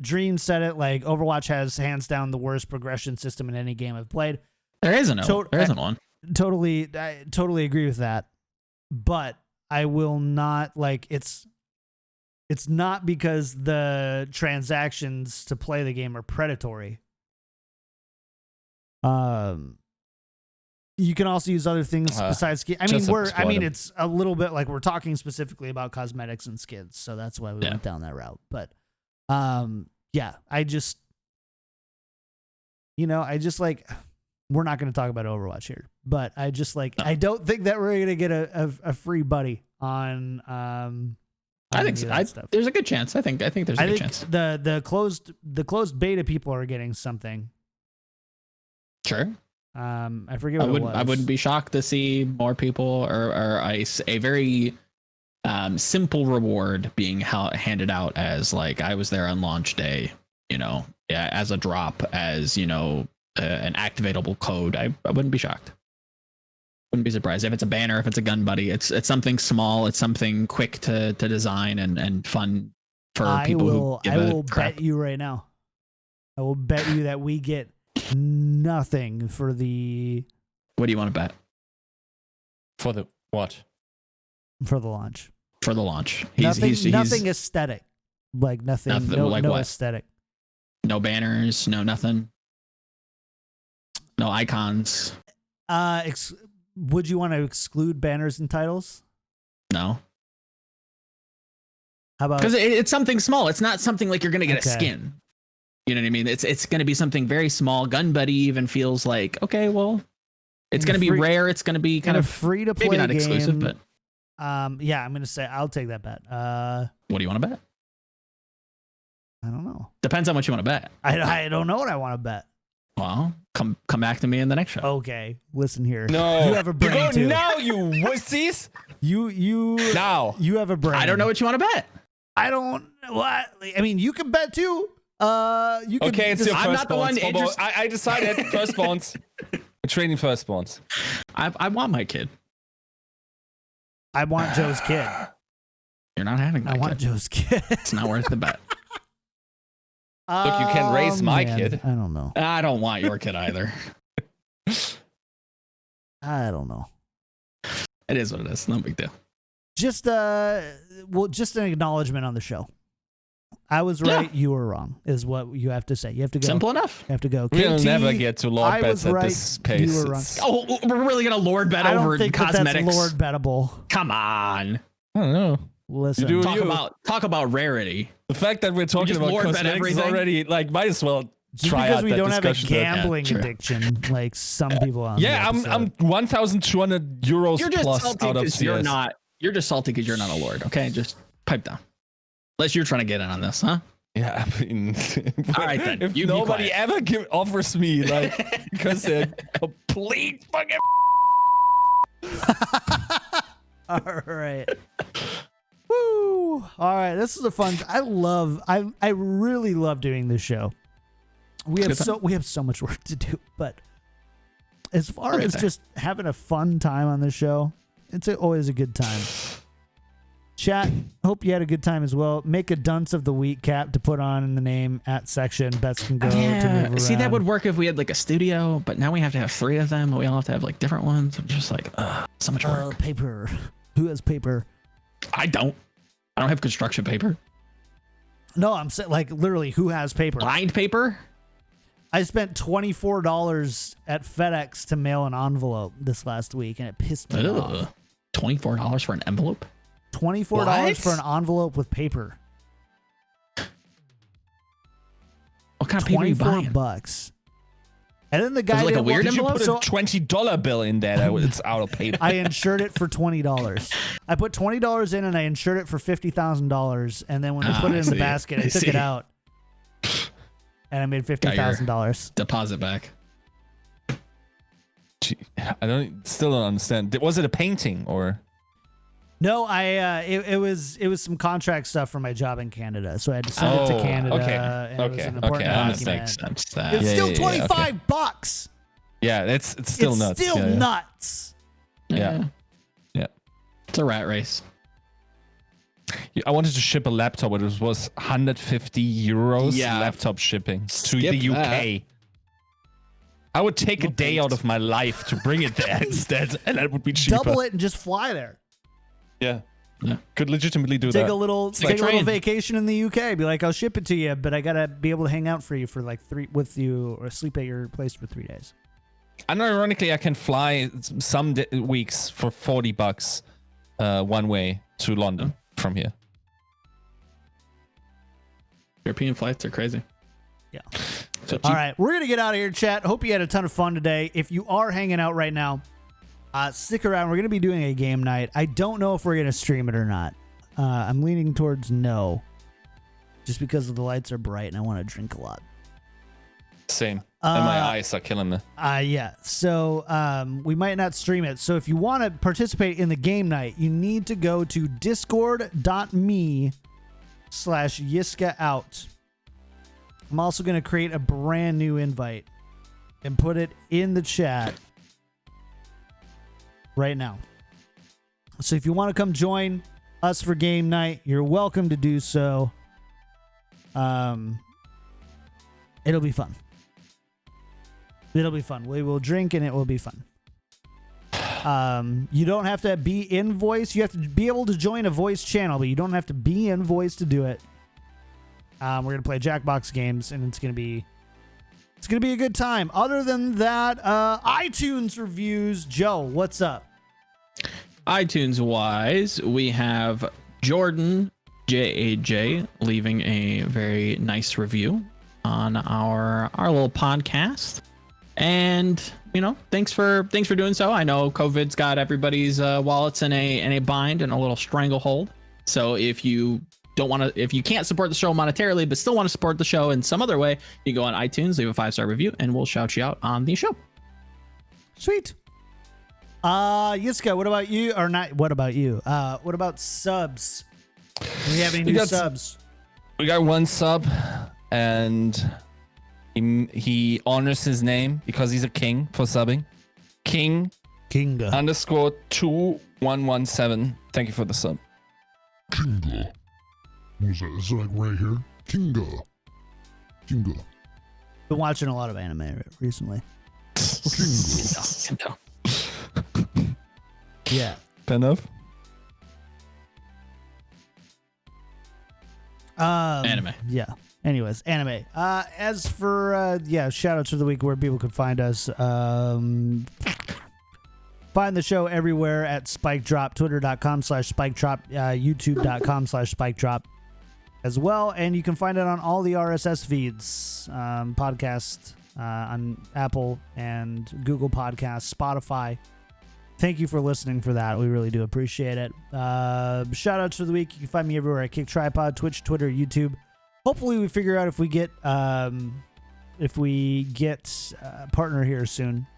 [SPEAKER 1] Dream said it, like, Overwatch has hands down the worst progression system in any game I've played.
[SPEAKER 2] There isn't one.
[SPEAKER 1] I totally agree with that. But I will not like it's not because the transactions to play the game are predatory. You can also use other things besides. I mean, it's a little bit like we're talking specifically about cosmetics and skins, so that's why we went down that route. But, yeah, I just like. We're not going to talk about Overwatch here, but I just like. No. I don't think that we're going to get a free buddy on.
[SPEAKER 2] I think so. There's a good chance. I think there's a good chance.
[SPEAKER 1] The closed beta people are getting something.
[SPEAKER 2] Sure.
[SPEAKER 1] I forget what it was.
[SPEAKER 2] I wouldn't be shocked to see more people or a very simple reward being handed out as like I was there on launch day, as a drop, as an activatable code. I wouldn't be shocked. Wouldn't be surprised if it's a banner, if it's a gun buddy. It's something small. It's something quick to design and fun for people. I will
[SPEAKER 1] bet you right now. I will bet you that we get nothing for the.
[SPEAKER 2] What do you want to bet?
[SPEAKER 3] For the what?
[SPEAKER 1] For the launch.
[SPEAKER 2] For the launch.
[SPEAKER 1] Nothing aesthetic. Like nothing. No aesthetic.
[SPEAKER 2] No banners. No nothing. No icons.
[SPEAKER 1] Would you want to exclude banners and titles?
[SPEAKER 2] No.
[SPEAKER 1] How about?
[SPEAKER 2] Because it's something small. It's not something like you're going to get a skin. You know what I mean? It's going to be something very small. Gun Buddy even feels like, okay, well, it's going to be rare. It's going to be kind of
[SPEAKER 1] free to play.
[SPEAKER 2] Maybe not
[SPEAKER 1] game,
[SPEAKER 2] exclusive, but
[SPEAKER 1] yeah, I'm going to say I'll take that bet.
[SPEAKER 2] What do you want to bet?
[SPEAKER 1] I don't know.
[SPEAKER 2] Depends on what you want to bet.
[SPEAKER 1] I don't know what I want to bet.
[SPEAKER 2] Well, come back to me in the next show.
[SPEAKER 1] Okay, listen here.
[SPEAKER 3] No,
[SPEAKER 1] you have a brain too.
[SPEAKER 3] Now, you wussies.
[SPEAKER 1] You
[SPEAKER 3] now
[SPEAKER 1] you have a brain.
[SPEAKER 2] I don't know what you want to bet.
[SPEAKER 1] I don't. What? I mean, you can bet too. You can.
[SPEAKER 3] Okay, it's your first.
[SPEAKER 2] I'm not the one.
[SPEAKER 3] I decided firstborns. Training firstborns.
[SPEAKER 2] I want my kid.
[SPEAKER 1] I want Joe's kid.
[SPEAKER 2] You're not having.
[SPEAKER 1] I want Joe's kid.
[SPEAKER 2] It's not worth the bet.
[SPEAKER 3] Look, you can raise my kid.
[SPEAKER 1] I don't know.
[SPEAKER 2] I don't want your kid either.
[SPEAKER 1] I don't know.
[SPEAKER 2] It is what it is. No big deal.
[SPEAKER 1] Just just an acknowledgement on the show. I was right. You were wrong. Is what you have to say. You have to go.
[SPEAKER 2] Simple enough.
[SPEAKER 1] You have to go.
[SPEAKER 3] We'll
[SPEAKER 1] KT,
[SPEAKER 3] never get to Lord bets at this pace.
[SPEAKER 1] You were wrong.
[SPEAKER 2] Oh, we're really gonna Lord bet over cosmetics.
[SPEAKER 1] That's Lord bettable.
[SPEAKER 2] Come on.
[SPEAKER 3] I don't know.
[SPEAKER 1] Listen,
[SPEAKER 2] talk about rarity.
[SPEAKER 3] The fact that we're talking about cosmetics is already like might as well try
[SPEAKER 1] because
[SPEAKER 3] out
[SPEAKER 1] we
[SPEAKER 3] that
[SPEAKER 1] don't have a
[SPEAKER 3] discussion.
[SPEAKER 1] gambling addiction like some people on.
[SPEAKER 3] Yeah, I'm 1,200 euros plus out of CS.
[SPEAKER 2] You're just salty because you're not a lord. Okay, just pipe down. Unless you're trying to get in on this, huh?
[SPEAKER 3] Yeah, I mean,
[SPEAKER 2] all right then.
[SPEAKER 3] If nobody ever offers me like because they're complete fucking.
[SPEAKER 1] All right. Woo! All right, this is a fun. I really love doing this show. We have so much work to do, but as far as just having a fun time on this show, it's always a good time. Chat, hope you had a good time as well. Make a dunce of the week cap to put on in the name @section. Bets can go to move around.
[SPEAKER 2] See, that would work if we had like a studio, but now we have to have 3 of them. We all have to have like different ones. I'm just like, so much work.
[SPEAKER 1] Paper. Who has paper?
[SPEAKER 2] I don't have construction paper.
[SPEAKER 1] No, I'm saying like literally who has paper?
[SPEAKER 2] Lined paper?
[SPEAKER 1] I spent $24 at FedEx to mail an envelope this last week, and it pissed me off.
[SPEAKER 2] $24 for an envelope?
[SPEAKER 1] $24 for an envelope with paper.
[SPEAKER 2] What kind of paper are you buying?
[SPEAKER 1] $24. And then the guy
[SPEAKER 2] like a weird envelope.
[SPEAKER 3] Put a $20 bill in there. It's out of paper.
[SPEAKER 1] I insured it for $20. I put $20 in and I insured it for $50,000. And then when they put it in the basket, I took it out, and I made $50,000.
[SPEAKER 2] Deposit back.
[SPEAKER 3] Gee, still don't understand. Was it a painting or?
[SPEAKER 1] No, it was some contract stuff for my job in Canada, so I had to send it to Canada.
[SPEAKER 3] Okay.
[SPEAKER 1] And it was an important document.
[SPEAKER 2] Makes sense.
[SPEAKER 1] It's still $25.
[SPEAKER 3] Yeah, it's still nuts.
[SPEAKER 1] It's still nuts.
[SPEAKER 3] Yeah.
[SPEAKER 2] It's a rat race.
[SPEAKER 3] I wanted to ship a laptop, but it was 150 euros.
[SPEAKER 2] Yeah.
[SPEAKER 3] Laptop shipping to
[SPEAKER 2] Skip
[SPEAKER 3] the UK. I would take a day out of my life to bring it there instead, and that would be cheaper.
[SPEAKER 1] Double it and just fly there.
[SPEAKER 3] Yeah. Could legitimately do
[SPEAKER 1] Take
[SPEAKER 3] that.
[SPEAKER 1] a little vacation in the UK. Be like, I'll ship it to you, but I gotta be able to hang out for you for like 3 with you or sleep at your place for 3 days.
[SPEAKER 3] And ironically, I can fly some weeks for $40 one way to London from here.
[SPEAKER 2] European flights are crazy.
[SPEAKER 1] Yeah. So all right, we're gonna get out of here, chat. Hope you had a ton of fun today. If you are hanging out right now, stick around. We're gonna be doing a game night. I don't know if we're gonna stream it or not. I'm leaning towards no, just because the lights are bright and I want to drink a lot.
[SPEAKER 3] Same. And my eyes are killing me.
[SPEAKER 1] Yeah. So we might not stream it. So if you want to participate in the game night, you need to go to discord.me/Yiska out. I'm also going to create a brand new invite and put it in the chat right now. So if you want to come join us for game night, you're welcome to do so. It'll be fun. It'll be fun. We will drink and it will be fun. You don't have to be in voice. You have to be able to join a voice channel, but you don't have to be in voice to do it. We're gonna play Jackbox games, and it's gonna be a good time. Other than that, iTunes reviews. Joe, what's up?
[SPEAKER 2] iTunes wise, we have Jordan JAJ leaving a very nice review on our little podcast. And thanks for doing so. I know COVID's got everybody's wallets in a bind and a little stranglehold. So if you can't support the show monetarily but still want to support the show in some other way, you go on iTunes, leave a 5-star review, and we'll shout you out on the show.
[SPEAKER 1] Sweet. Yiska, what about you? Or not? What about you? What about subs? Do we have any new subs?
[SPEAKER 3] We got 1 sub, and he honors his name because he's a king for subbing. King _2117. Thank you for the sub.
[SPEAKER 4] Kinga. What is that? Is it like right here? Kinga.
[SPEAKER 1] Been watching a lot of anime recently.
[SPEAKER 4] Kinga.
[SPEAKER 1] Yeah.
[SPEAKER 3] Fair enough.
[SPEAKER 2] Anime.
[SPEAKER 1] Yeah. Anyways, anime. As for shout outs for the week where people can find us. Find the show everywhere at Spike Drop, twitter.com/Spike Drop, youtube.com/Spike Drop as well. And you can find it on all the RSS feeds, podcast on Apple and Google Podcasts, Spotify. Thank you for listening for that. We really do appreciate it. Shout outs for the week. You can find me everywhere at KickedTripod, Twitch, Twitter, YouTube. Hopefully we figure out if we get a partner here soon.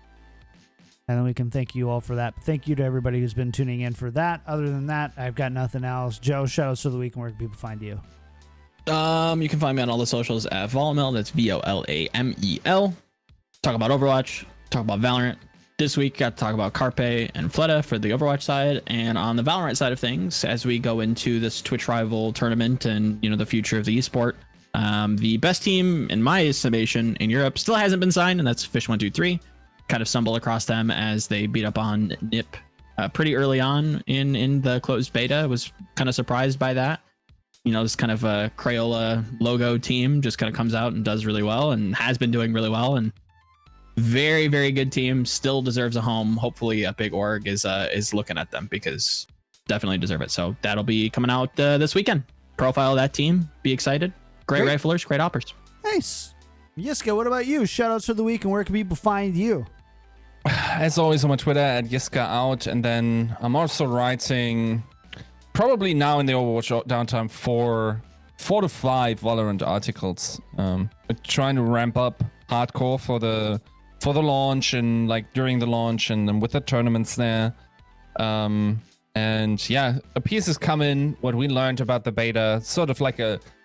[SPEAKER 1] And then we can thank you all for that. Thank you to everybody who's been tuning in for that. Other than that, I've got nothing else. Joe, shout outs for the week and where can people find you?
[SPEAKER 2] You can find me on all the socials at Volamel. That's VOLAMEL. Talk about Overwatch. Talk about Valorant. This week, got to talk about Carpe and Fleta for the Overwatch side. And on the Valorant side of things, as we go into this Twitch Rival tournament and, the future of the esport, the best team, in my estimation, in Europe still hasn't been signed, and that's Fish123. Kind of stumbled across them as they beat up on NIP pretty early on in the closed beta. Was kind of surprised by that. This kind of a Crayola logo team just kind of comes out and does really well and has been doing really well. And very, very good team, still deserves a home. Hopefully a big org is looking at them because definitely deserve it. So that'll be coming out this weekend. Profile of that team. Be excited. Great riflers, great hoppers.
[SPEAKER 1] Nice. Yiska, what about you? Shout outs for the week and where can people find you?
[SPEAKER 3] As always on my Twitter at Yiska out, and then I'm also writing probably now in the Overwatch downtime 4 to 5 Valorant articles. We're trying to ramp up hardcore for the launch and like during the launch and then with the tournaments there. And yeah, a piece is coming, what we learned about the beta, sort of like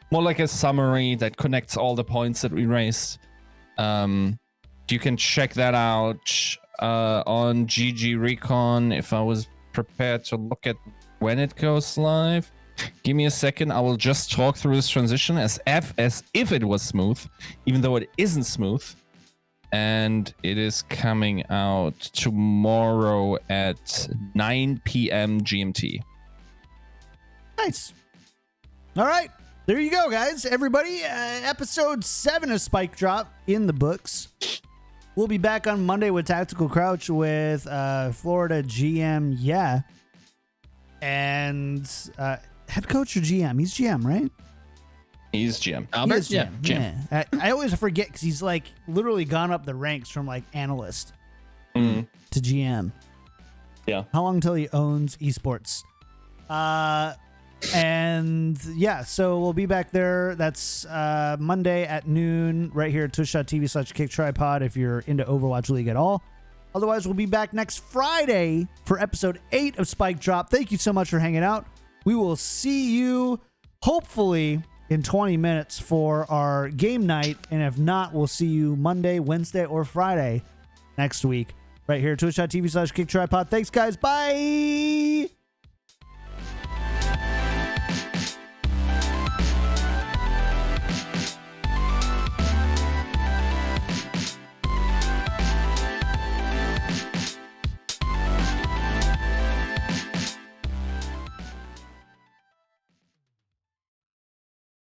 [SPEAKER 3] more like a summary that connects all the points that we raised. You can check that out on GG Recon if I was prepared to look at when it goes live. Give me a second. I will just talk through this transition as if it was smooth, even though it isn't smooth. and it is coming out tomorrow at 9 p.m. GMT.
[SPEAKER 1] Nice. All right. There you go, guys. Everybody, episode 7 of Spike Drop in the books. We'll be back on Monday with Tactical Crouch with Florida GM, yeah. And head coach or GM? He's GM, right?
[SPEAKER 3] He's GM.
[SPEAKER 2] Albert?
[SPEAKER 1] He is
[SPEAKER 2] Yeah, GM.
[SPEAKER 1] Yeah. I always forget because he's like literally gone up the ranks from like analyst
[SPEAKER 3] Mhm.
[SPEAKER 1] to GM.
[SPEAKER 3] Yeah.
[SPEAKER 1] How long till he owns esports? And yeah, so we'll be back there. That's Monday at noon right here at twitch.tv/KickedTripod if you're into Overwatch League at all. Otherwise, we'll be back next Friday for episode 8 of Spike Drop. Thank you so much for hanging out. We will see you hopefully in 20 minutes for our game night. And if not, we'll see you Monday, Wednesday, or Friday next week right here at twitch.tv/KickedTripod. Thanks, guys. Bye.